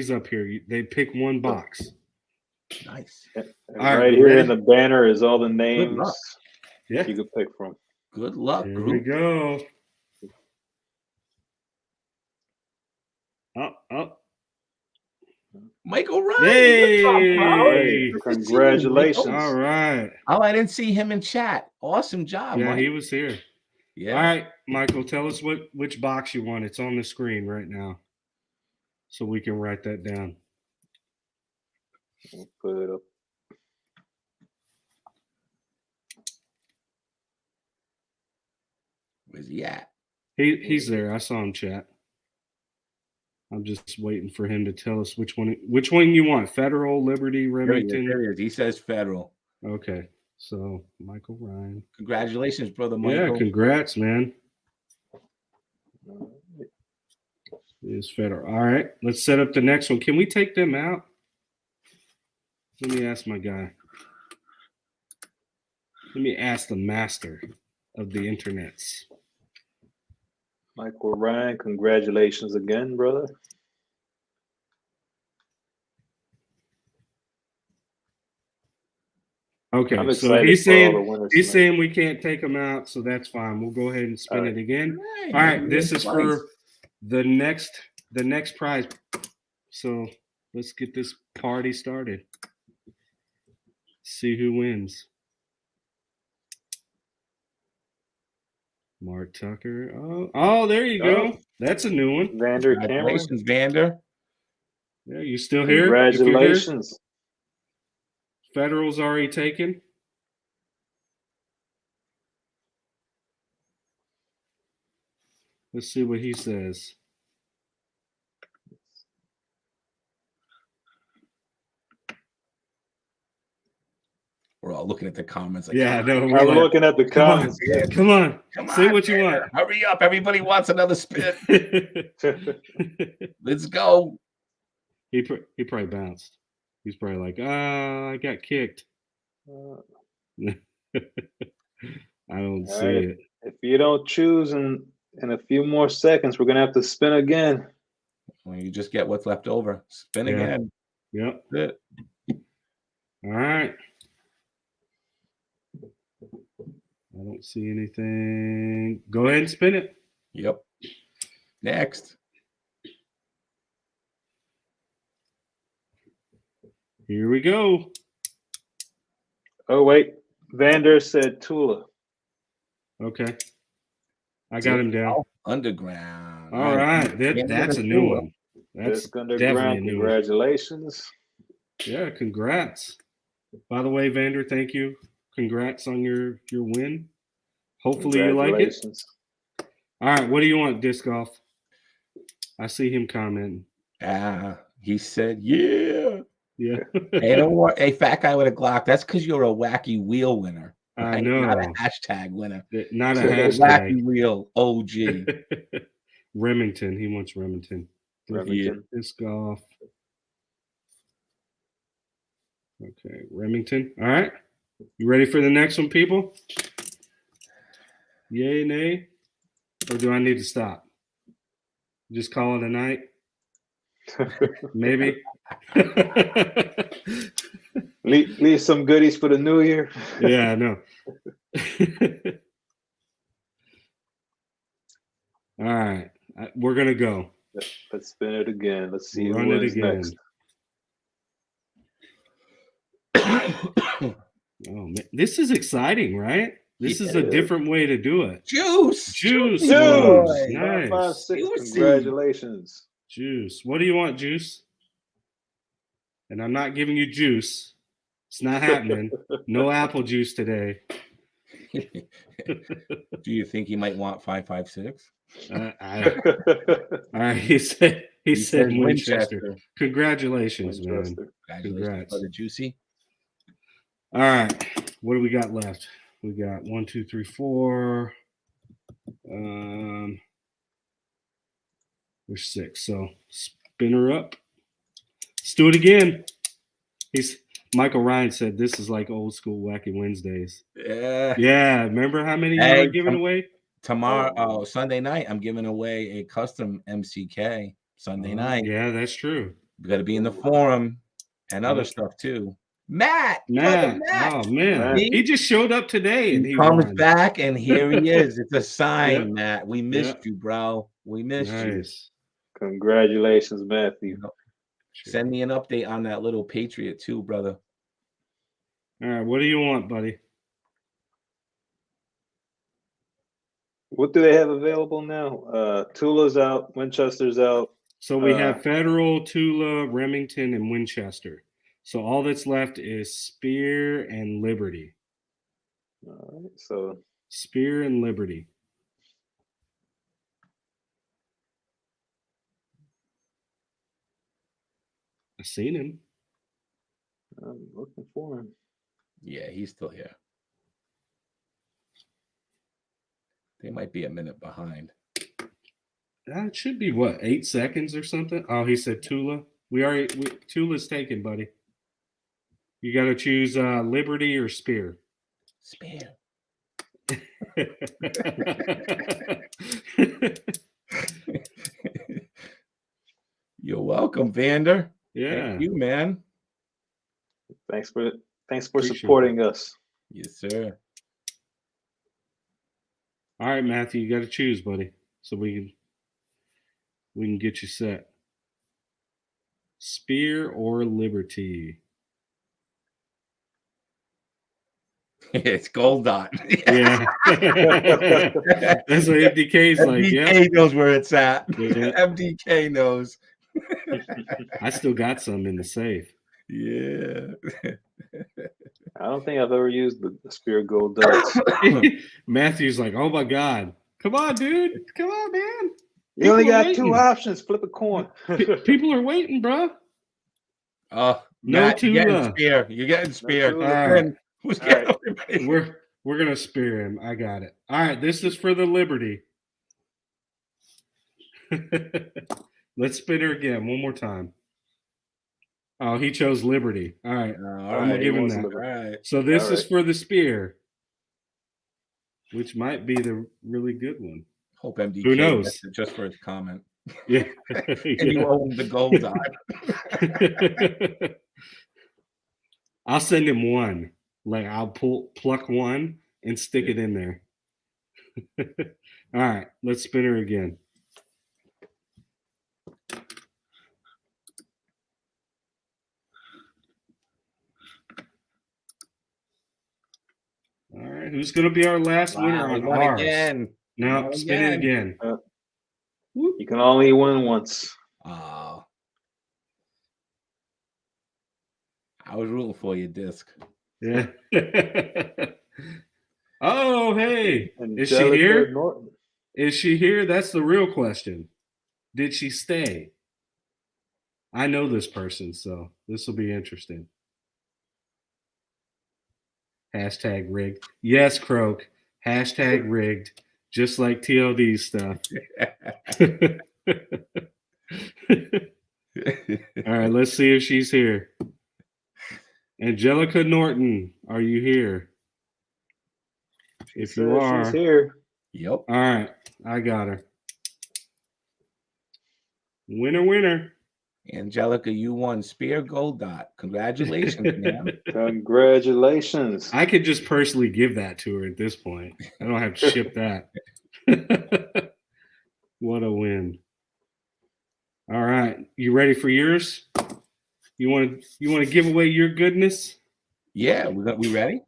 up here. They pick one box. Nice. Right here in the banner is all the names you can pick from. Good luck. Here we go. Up. Michael Ryan. Hey, congratulations. All right. Oh, I didn't see him in chat. Awesome job. Yeah, Mike. he was here. Yeah. All right, Michael, tell us which box you want. It's on the screen right now. so we can write that down. We'll put it up. Where's he at? He's there. I saw him chat. I'm just waiting for him to tell us which one you want. Federal, Liberty, Remington. There he is. He says Federal. Okay. So Michael Ryan. Congratulations, brother Michael. Yeah, congrats, man. It is Federal. All right. Let's set up the next one. Can we take them out? Let me ask my guy. Let me ask the master of the internets. Michael Ryan, congratulations again, brother. Okay, so he's saying we can't take them out, so that's fine. We'll go ahead and spin it again. All right, this is for the next prize. So let's get this party started. See who wins. Mark Tucker. Oh, there you go. That's a new one. Vander Cameron. Congratulations, Vander. Yeah, you still here? Congratulations. Federal's already taken. Let's see what he says. We're all looking at the comments. Like, yeah, no, I'm looking at the comments. Come on. Say what you want. Hurry up. Everybody wants another spin. Let's go. He probably bounced. He's probably like, I got kicked. I don't see it. If you don't choose in a few more seconds, we're going to have to spin again. Well, you just get what's left over. Spin again. Yep. That's it. All right. I don't see anything. Go ahead and spin it. Yep. Next. Here we go. Oh, wait. Vander said Tula. Okay. I got him down. Underground. All right. That's a new one. That's definitely a new one. Congratulations. Yeah, congrats. By the way, Vander, thank you. Congrats on your win. Hopefully you like it. All right, what do you want, Disc Golf? I see him commenting. He said, yeah. Yeah. Hey, don't worry. Hey, fat guy with a Glock. That's because you're a wacky wheel winner. Right? I know. Not a hashtag winner. Not a hashtag. Wacky wheel OG. Remington. He wants Remington. Disc Golf. Okay, Remington. All right. You ready for the next one, people? Yay, nay? Or do I need to stop? Just call it a night? Maybe. leave some goodies for the new year. Yeah, I know. All right. We're going to go. Let's spin it again. Let's see who wins next. Oh, man. This is exciting, right? This is a different way to do it. Juice. Nice. 5-6. Congratulations. Juice. What do you want, Juice? And I'm not giving you juice. It's not happening. No apple juice today. Do you think he might want 5.56? All right. He said Winchester. Congratulations, man. Congratulations, brother Juicy. All right. What do we got left? We got 1, 2, 3, 4. There's 6. So spin her up. Let's do it again. Michael Ryan said this is like old school Wacky Wednesdays. Yeah. Yeah. Remember how many you were giving away? Tomorrow, Sunday night, I'm giving away a custom MCK Sunday night. Yeah, that's true. We got to be in the forum and other stuff too. Matt. Oh man, he just showed up today and he comes won. back and here he is. It's a sign, Matt. We missed you, bro. We missed you. Congratulations, Matthew. Send me an update on that little Patriot too, brother. All right, what do you want, buddy? What do they have available now? Tula's out, Winchester's out, So we have Federal, Tula, Remington, and Winchester. So all that's left is Spear and Liberty. All right, so Spear and Liberty. I seen him. I'm looking for him. Yeah, he's still here. They might be a minute behind. It should be what, 8 seconds or something? Oh, he said Tula. Tula's taken, buddy. You got to choose Liberty or Spear. Spear. You're welcome, Vander. Yeah. Thank you, man. Thanks for Appreciate supporting us. Yes, sir. All right, Matthew, you got to choose, buddy, so we can get you set. Spear or Liberty? It's Gold Dot. Yeah. That's what MDK's like. MDK Yeah. knows where it's at. Yeah. MDK knows. I still got some in the safe. Yeah. I don't think I've ever used the Spear Gold Dots. Matthew's like, oh my God. Come on, dude. Come on, man. You only People are got two waiting. options. Flip a coin. People are waiting, bro. Oh, No Matt, you're getting Tula. Spear. You're getting Spear. Tula. All right. Who's All getting right. We're gonna spear him. I got it. All right, this is for the Liberty. Let's spin her again one more time. Oh, he chose Liberty. All right. All I'm right. gonna give him that. All right. So this All is right. for the spear, which might be the really good one. Hope MDK Who knows? gets it just for his comment. Yeah. And you own the Gold Dot. I'll send him one. Like I'll pluck one and stick it in there. All right, let's spin her again. All right, who's going to be our last winner on ours? Again. No, Won spin it again. You can only win once. Oh. I was rooting for you, Disc. Yeah. Oh, hey. Is she Angelica here? Norton. Is she here? That's the real question. Did she stay? I know this person, so this will be interesting. Hashtag rigged. Yes, Croak. Hashtag rigged. Just like TLD stuff. All right, let's see if she's here. Angelica Norton, are you here? If you are, She's here. Yep. all right, I got her. Winner, winner. Angelica, you won Spear Gold Dot. Congratulations, man. Congratulations. I could just personally give that to her at this point. I don't have to ship that. What a win. All right. You ready for yours? You want to give away your goodness? Yeah, we ready?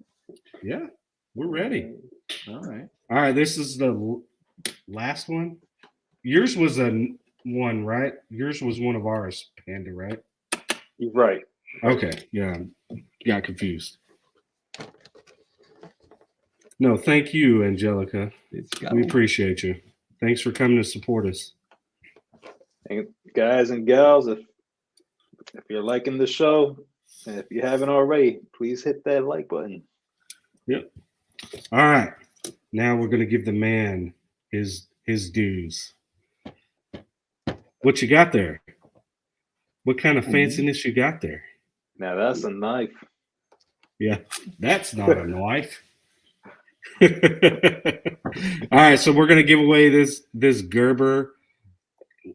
Yeah, we're ready. All right. All right, this is the last one. Yours was a one, right? Yours was one of ours, Panda, right? You're right. Okay, yeah, got confused. No, thank you, Angelica. We appreciate you. Thanks for coming to support us. And guys and gals, if you're liking the show, and if you haven't already, please hit that like button. Yep. All right. Now we're going to give the man his dues. What you got there? What kind of fanciness you got there? Now that's a knife. Yeah, that's not a knife. All right, so we're going to give away this Gerber.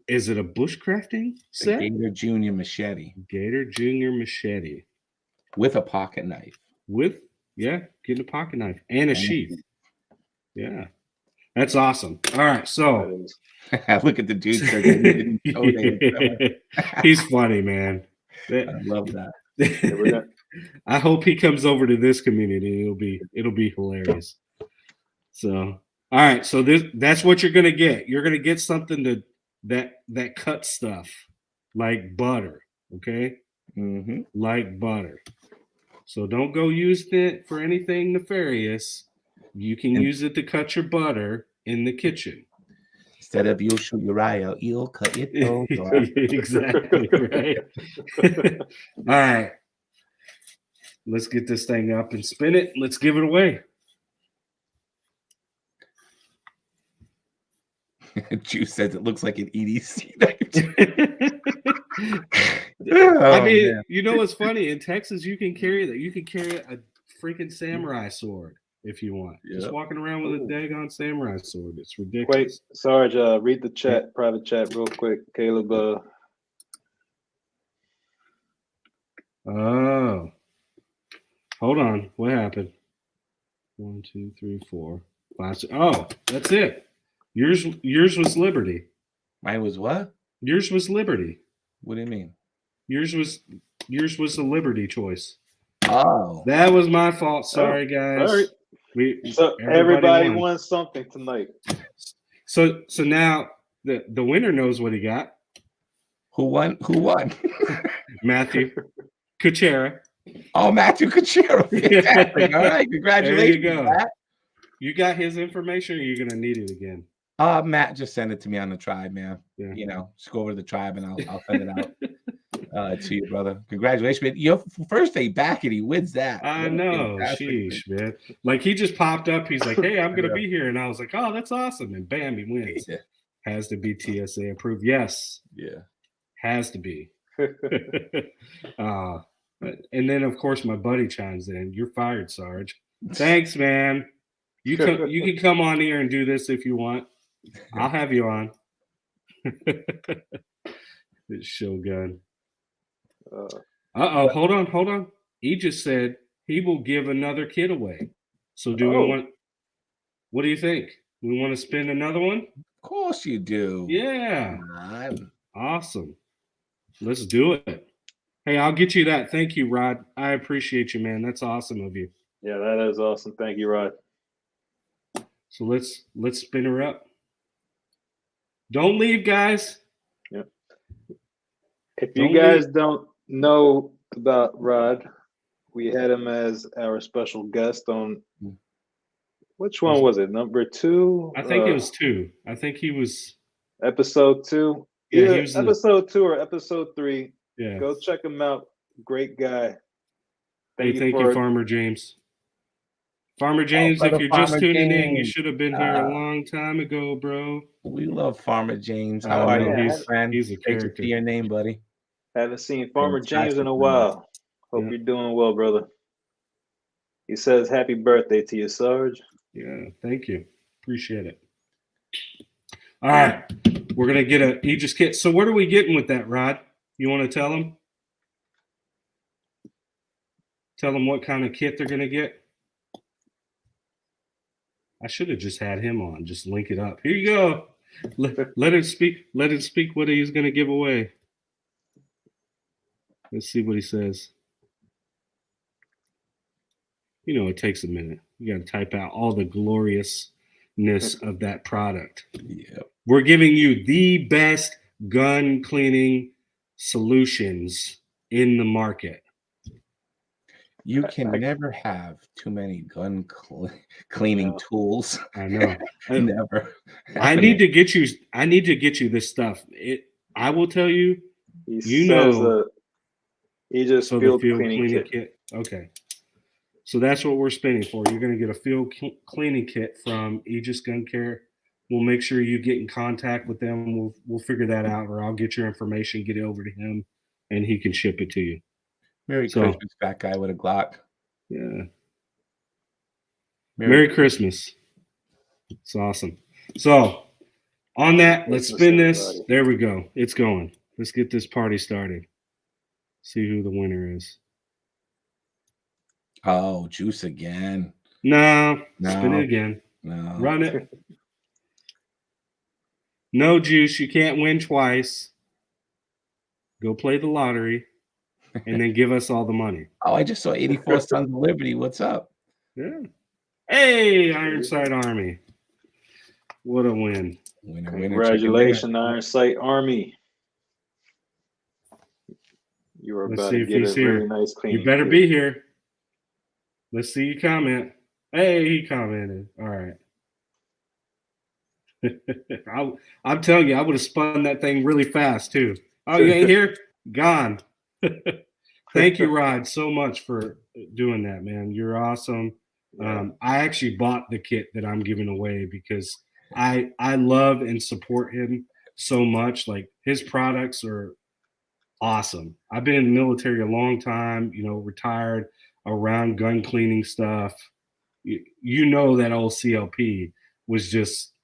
Is it a bushcrafting set? Gator Junior Machete. Gator Junior Machete. With a pocket knife. Getting a pocket knife and a sheath. Yeah, that's awesome. All right, so look at the dude. He's funny, man. I love that. I hope he comes over to this community. It'll be hilarious. So, all right, so that's what you're gonna get. You're gonna get something that cut stuff like butter. Okay, like butter. So don't go use it for anything nefarious. You can use it to cut your butter in the kitchen. Instead of you'll shoot your eye out, you'll cut your throat. Exactly right. All right. Let's get this thing up and spin it. Let's give it away. Juice says it looks like an EDC knife. I mean, man. You know what's funny? In Texas, you can carry that. You can carry a freaking samurai sword if you want. Yep. Just walking around with a daggone samurai sword. It's ridiculous. Wait, Sarge, read the chat, private chat real quick. Caleb. Oh. Hold on. What happened? 1, 2, 3, 4, 5, 6. Oh, that's it. Yours was Liberty. Mine was what? Yours was Liberty. What do you mean? Yours was a Liberty choice. Oh, that was my fault. Sorry, guys. Sorry. So everybody won something tonight. So now the winner knows what he got. Who won? Matthew Kuchera. Oh, Matthew Kuchera. Fantastic. All right, congratulations. There you go. Matt. You got his information, or you're gonna need it again? Matt just send it to me on the tribe, man. Yeah. You know, just go over to the tribe and I'll send it out to you, brother. Congratulations, man. Your first day back and he wins that. I know. Sheesh, man. Like he just popped up. He's like, hey, I'm gonna be here. And I was like, oh, that's awesome. And bam, he wins. Yeah. Has to be TSA approved. Yes. Yeah. Has to be. And then of course my buddy chimes in. You're fired, Sarge. Thanks, man. You can come on here and do this if you want. I'll have you on. This Shogun. Hold on. He just said he will give another kid away. So we want? What do you think? We want to spin another one? Of course you do. Yeah. Awesome. Let's do it. Hey, I'll get you that. Thank you, Rod. I appreciate you, man. That's awesome of you. Yeah, that is awesome. Thank you, Rod. So let's spin her up. Don't leave, guys. Yep. If you guys don't know about Rod, we had him as our special guest on which one was it? Number 2? I think it was 2. I think he was episode 2. Yeah, he was episode 2 or episode 3. Yeah. Go check him out. Great guy. Thank you, Farmer James. Farmer James, if you're just tuning in, you should have been here a long time ago, bro. We love Farmer James. How are you, friend? He's a character. To your name, buddy. Haven't seen Farmer James in a while. Hope you're doing well, brother. He says happy birthday to you, Sarge. Yeah, thank you. Appreciate it. All right. We're going to get a Aegis kit. So what are we getting with that, Rod? You want to tell them? Tell them what kind of kit they're going to get? I should have just had him on. Just link it up. Here you go. Let him speak. Let him speak what he's going to give away. Let's see what he says. You know, it takes a minute. You got to type out all the gloriousness of that product. Yeah. We're giving you the best gun cleaning solutions in the market. You can never have too many gun cleaning tools. I know. Never. I need to get you this stuff. I will tell you. He just field cleaning kit. Okay. So that's what we're spending for. You're going to get a field cleaning kit from Aegis Gun Care. We'll make sure you get in contact with them. We'll figure that out, or I'll get your information, get it over to him, and he can ship it to you. Merry Christmas, fat guy with a Glock. Yeah. Merry Christmas. It's awesome. So on that, let's spin this. There we go. It's going. Let's get this party started. See who the winner is. Oh, Juice again. No. Spin it again. No. Run it. No, Juice. You can't win twice. Go play the lottery. And then give us all the money. Oh, I just saw 84 Sons of Liberty. What's up? Yeah. Hey, Ironside Army. What a win. Winner, Congratulations, Iron Sight Army. You are Let's about see to if get he's a really here. nice clean. You better kit. be here. Let's see you comment. Hey, he commented. All right. I'm telling you, I would have spun that thing really fast too. Oh, you ain't here? Gone. Thank you, Rod, so much for doing that, man. You're awesome. Yeah. I actually bought the kit that I'm giving away because I love and support him so much. Like, his products are awesome. I've been in the military a long time, retired, around gun cleaning stuff. You know that old CLP was just,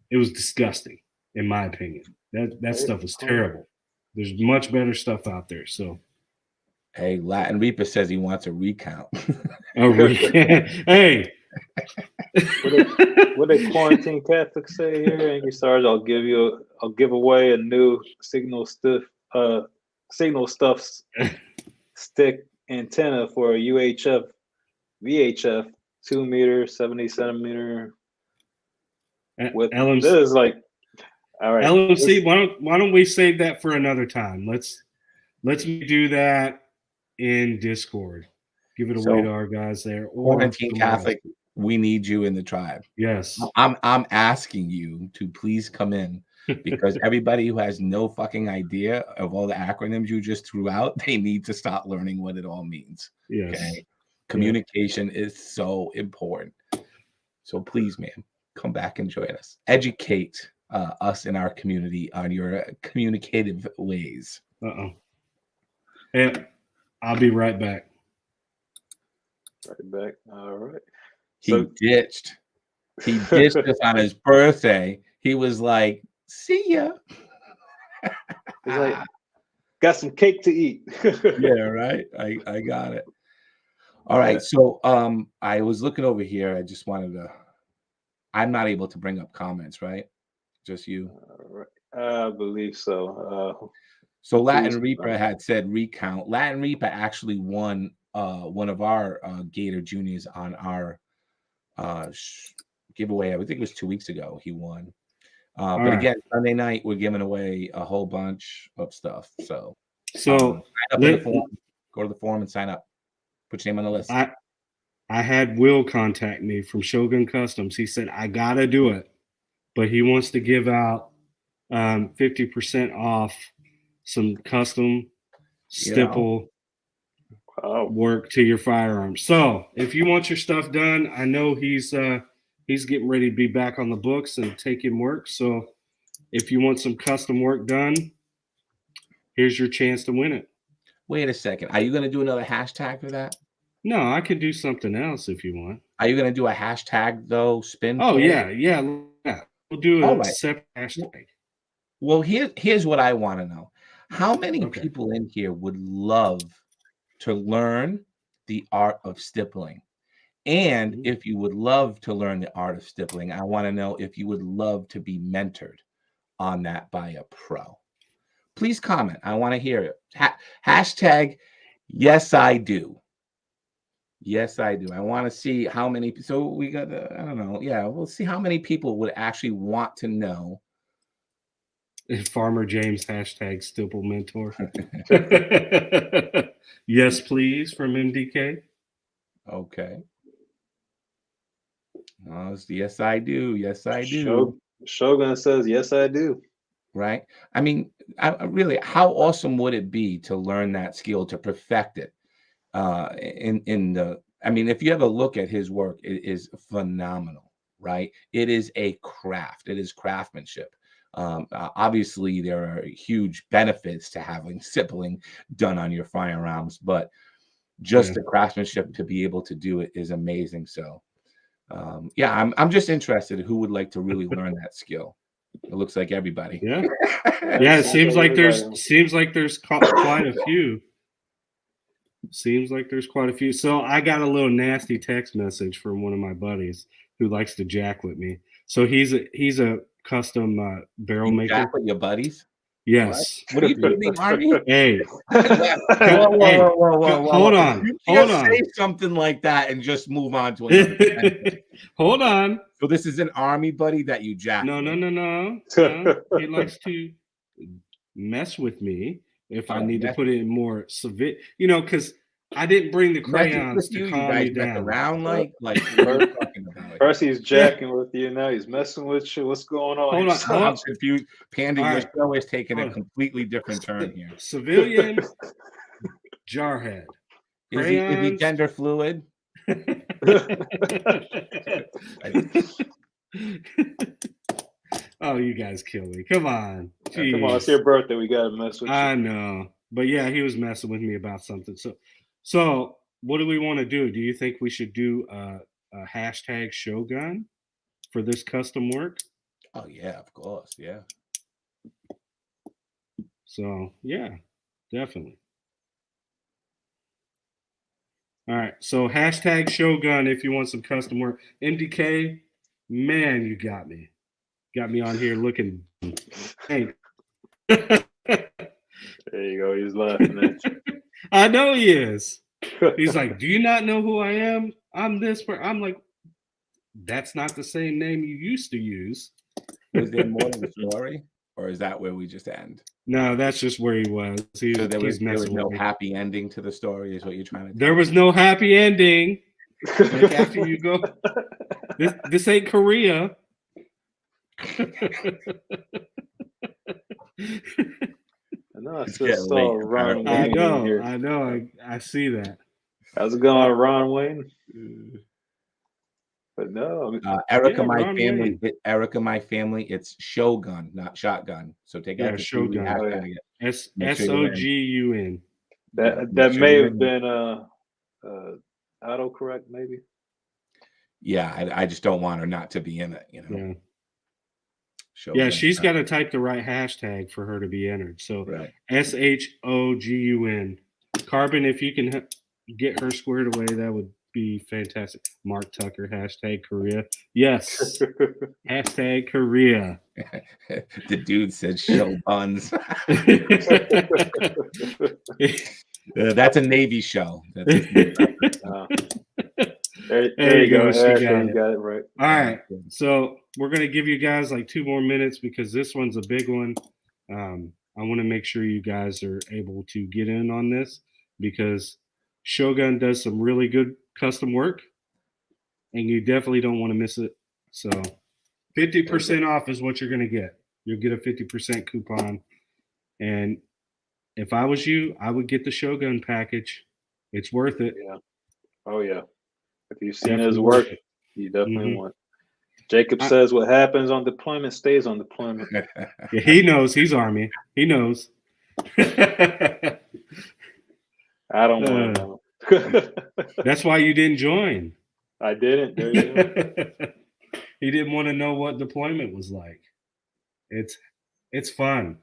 it was disgusting, in my opinion. That stuff was terrible. There's much better stuff out there. So, hey, Latin Reaper says he wants a recount. Hey, what did Quarantine Catholics say here? Angry Sarge, I'll give away a new signal stuff stick antenna for a UHF VHF 2 meter 70 centimeter. With LMC, this is like, all right. LMC. Why don't we save that for another time? Let's do that in Discord. Give it away to our guys there. Or Quarantine Catholic, we need you in the tribe. Yes. I'm asking you to please come in, because everybody who has no fucking idea of all the acronyms you just threw out, they need to start learning what it all means. Yes. Okay. Communication is so important. So please, man, come back and join us. Educate us in our community on your communicative ways. Hey, I'll be right back. Right back. All right. He ditched us on his birthday. He was like, see ya. He's like, got some cake to eat. Yeah, right. I got it. All right. So I was looking over here. I just wanted to, I'm not able to bring up comments, right? Just you. All right. I believe so. So Latin Reaper had said recount. Latin Reaper actually won one of our Gator Juniors on our giveaway. I think it was 2 weeks ago he won. But again, Sunday night we're giving away a whole bunch of stuff. So sign up in the forum. Go to the forum and sign up. Put your name on the list. I had Will contact me from Shogun Customs. He said, I gotta do it, but he wants to give out 50% off some custom stipple work to your firearms. So if you want your stuff done, I know he's getting ready to be back on the books and taking work. So if you want some custom work done, here's your chance to win it. Wait a second. Are you going to do another hashtag for that? No, I can do something else if you want. Are you going to do a hashtag though? Spin? Oh, yeah. We'll do a separate hashtag. Well, here's what I want to know. How many people in here would love to learn the art of stippling? And if you would love to learn the art of stippling, I want to know if you would love to be mentored on that by a pro. Please comment. I want to hear it. Hashtag, yes, I do. Yes, I do. I want to see how many. So we got, I don't know. Yeah, we'll see how many people would actually want to know. Farmer James, hashtag stipple mentor. Yes, please, from MDK. Okay. Oh, yes, I do. Yes, I do. Shogun says, yes, I do. Right. I mean, really, how awesome would it be to learn that skill, to perfect it? I mean, if you ever look at his work, it is phenomenal, right? It is a craft. It is craftsmanship. Obviously, there are huge benefits to having stippling done on your firearms, but just the craftsmanship to be able to do it is amazing. So, I'm just interested who would like to really learn that skill. It looks like everybody. Yeah. It seems like there's quite a few. Seems like there's quite a few. So I got a little nasty text message from one of my buddies who likes to jack with me. So he's a custom barrel maker. Jack with your buddies? Yes. What are you doing, Army? Hey. Whoa. Hold on. You can't say something like that and just move on to another. Hold on. So this is an army buddy that you jacked. No. He likes to mess with me if I need to put it in more severe, because I didn't bring the crayons to calm you down. Around like what are you talking about? First he's jacking with you, now he's messing with you. What's going on? Hold on. I'm confused. Panda, your show is taking a completely different turn here. Civilian jarhead. Is he gender fluid? Oh, you guys kill me. Come on. Yeah, come on, it's your birthday. We gotta mess with you. I know. But yeah, he was messing with me about something. So what do we want to do? Do you think we should do a hashtag Shogun for this custom work? Oh yeah, of course. Yeah. So yeah, definitely. All right. So hashtag Shogun if you want some custom work. MDK, man, you got me. Got me on here looking. Hey. There you go. He's laughing at you. I know he is. He's like, do you not know who I am? I'm this. I'm like, that's not the same name you used to use. Was there more to the story? Or is that where we just end? No, that's just where he was. So there was no happy ending to the story, is what you're trying to tell. There was no happy ending. Like after you go, this ain't Korea. I know. I just saw Ron Wayne here. I know. I see that. How's it going, Ron Wayne? But no, Erica, my family. It's Shogun, not shotgun. So take out the Shogun. SOGUN. That may have been autocorrect, maybe. Yeah, I just don't want her not to be in it. Yeah. Shogun. Yeah, she's got to type the right hashtag for her to be entered. So right. SHOGUN. Carbon, if you can get her squared away, that would be fantastic. Mark Tucker, hashtag Korea. Yes. Hashtag Korea. The dude said show buns. That's a Navy show. There you go. You got it right. All right. So we're going to give you guys like 2 more minutes because this one's a big one. I want to make sure you guys are able to get in on this because Shogun does some really good custom work and you definitely don't want to miss it. So 50% off is what you're going to get. You'll get a 50% coupon. And if I was you, I would get the Shogun package. It's worth it. Yeah. Oh, yeah. If you've seen his work, you definitely want. Jacob says what happens on deployment stays on deployment. Yeah, he knows. He's Army. He knows. I don't want to know. That's why you didn't join. I didn't. There you go. He didn't want to know what deployment was like. It's fun.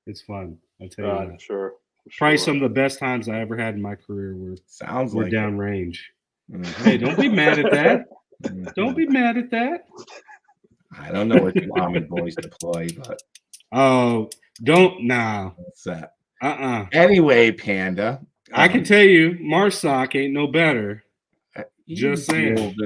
It's fun. I'll tell you that. Sure. Probably some of the best times I ever had in my career were downrange. Mm-hmm. Hey, don't be mad at that. Don't be mad at that. I don't know what you Army boys deploy, but don't now. What's that? Anyway, Panda, I can tell you, Marsoc ain't no better. Just saying.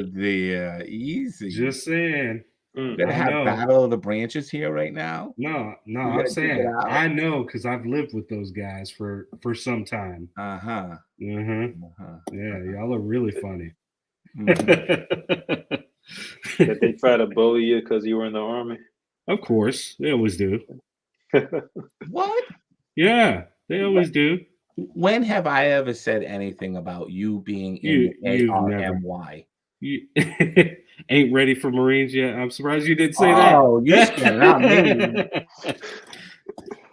Easy. Just saying. Gonna have Battle of the Branches here right now. No. I'm saying I know because I've lived with those guys for some time. Yeah, y'all are really funny. Did they try to bully you because you were in the Army? Of course, they always do. What? Yeah, they always do. When have I ever said anything about you being in ARMY? You ain't ready for Marines yet. I'm surprised you didn't say that. Oh, you said not me.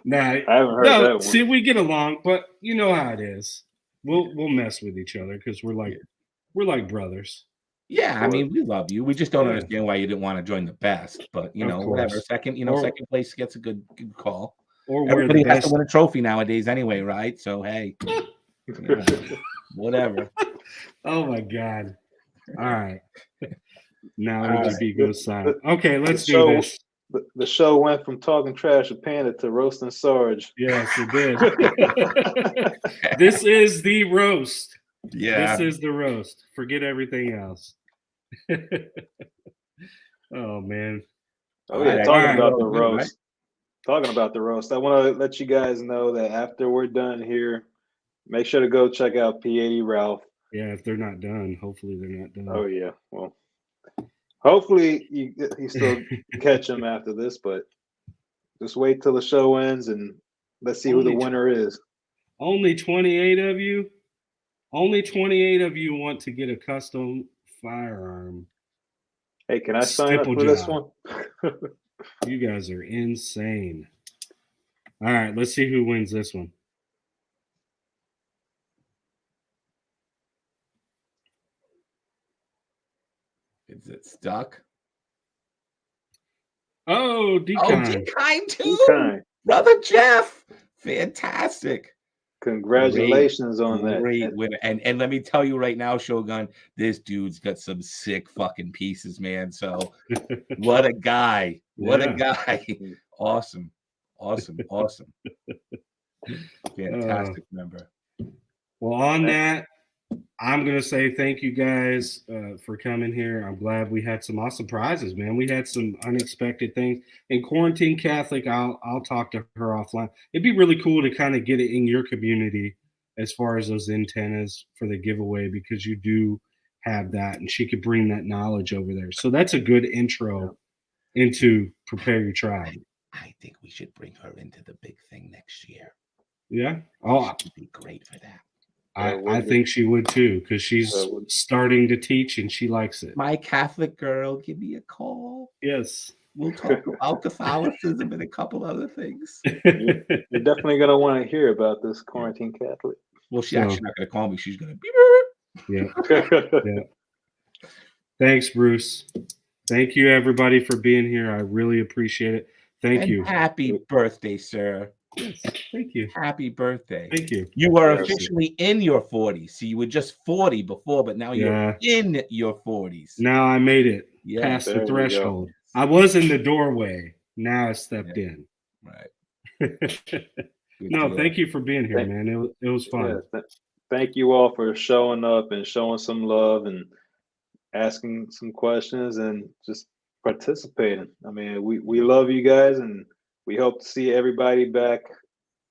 Nah, I haven't heard that one. See, we get along, but you know how it is. We'll mess with each other because we're like brothers. Yeah, I mean, we love you. We just don't understand why you didn't want to join the best. But whatever. Second place gets a good call. Or everybody has to win a trophy nowadays anyway, right? So hey, whatever. Oh my God. All right. Now MGB goes silent. Okay, let's do this. The show went from talking trash to Panda to roasting Sarge. Yes, it did. This is the roast. Yeah. This is the roast. Forget everything else. Oh man. Oh yeah, All talking right. about the All good, right? roast. Talking about the roast. I want to let you guys know that after we're done here, make sure to go check out P80 Ralph. Yeah, if they're not done, hopefully they're not done. Oh yeah. Well, hopefully you still catch him after this, but just wait till the show ends and let's see who the winner is. Only 28 of you. Only 28 of you want to get a custom firearm. Hey, can I sign up for this one? You guys are insane. All right, let's see who wins this one. Is it stuck? Oh, Decon. Oh, Decon too. Decon. Brother Jeff. Fantastic. Congratulations on that. Great winner. And let me tell you right now, Shogun, this dude's got some sick fucking pieces, man. So what a guy. What a guy. Awesome. Fantastic member. Well, on that, I'm going to say thank you guys for coming here. I'm glad we had some awesome prizes, man. We had some unexpected things. And Quarantine Catholic, I'll talk to her offline. It'd be really cool to kind of get it in your community as far as those antennas for the giveaway, because you do have that, and she could bring that knowledge over there. So that's a good intro into Prepare Your Tribe. I think we should bring her into the big thing next year. Yeah? Oh, she'd be great for that. I think she would too, because she's starting to teach and she likes it. My Catholic girl, give me a call. Yes. We'll talk about Catholicism and a couple other things. You're definitely going to want to hear about this Quarantine Catholic. Well, she's actually not going to call me. She's going to be. Yeah. Thanks, Bruce. Thank you, everybody, for being here. I really appreciate it. Thank you. Happy birthday, sir. Yes, thank you. Happy birthday. Thank you. You are officially in your 40s. See, you were just 40 before, but now you're in your 40s. Now I made it past the threshold. I was in the doorway. Now I stepped in. Right. No, thank you for being here, man. It was fun. Yeah, thank you all for showing up and showing some love and asking some questions and just participating. I mean, we love you guys, and we hope to see everybody back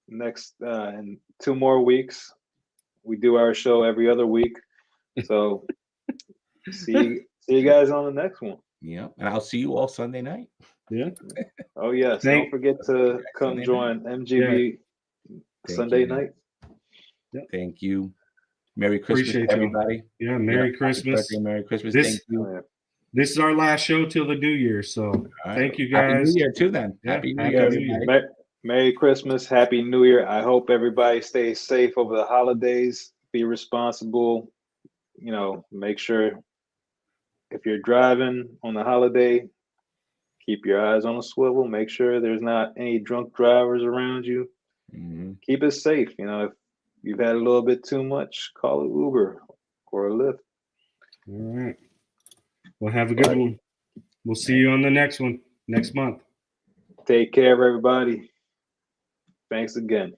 next in 2 more weeks. We do our show every other week, so see you guys on the next one. Yeah, and I'll see you all Sunday night. Yeah. Oh yes, don't forget to come join MGB Sunday night. Thank you. Merry Christmas, everybody. Yeah, Merry Christmas. Merry Christmas. Thank you. This is our last show till the New Year, so thank you guys. Happy New Year too, then. Happy New Year. Merry Christmas, Happy New Year. I hope everybody stays safe over the holidays. Be responsible. You know, make sure if you're driving on the holiday, keep your eyes on a swivel. Make sure there's not any drunk drivers around you. Mm-hmm. Keep it safe. You know, if you've had a little bit too much, call an Uber or a Lyft. All right. Well, have a good one. We'll see you on the next one next month. Take care, everybody. Thanks again.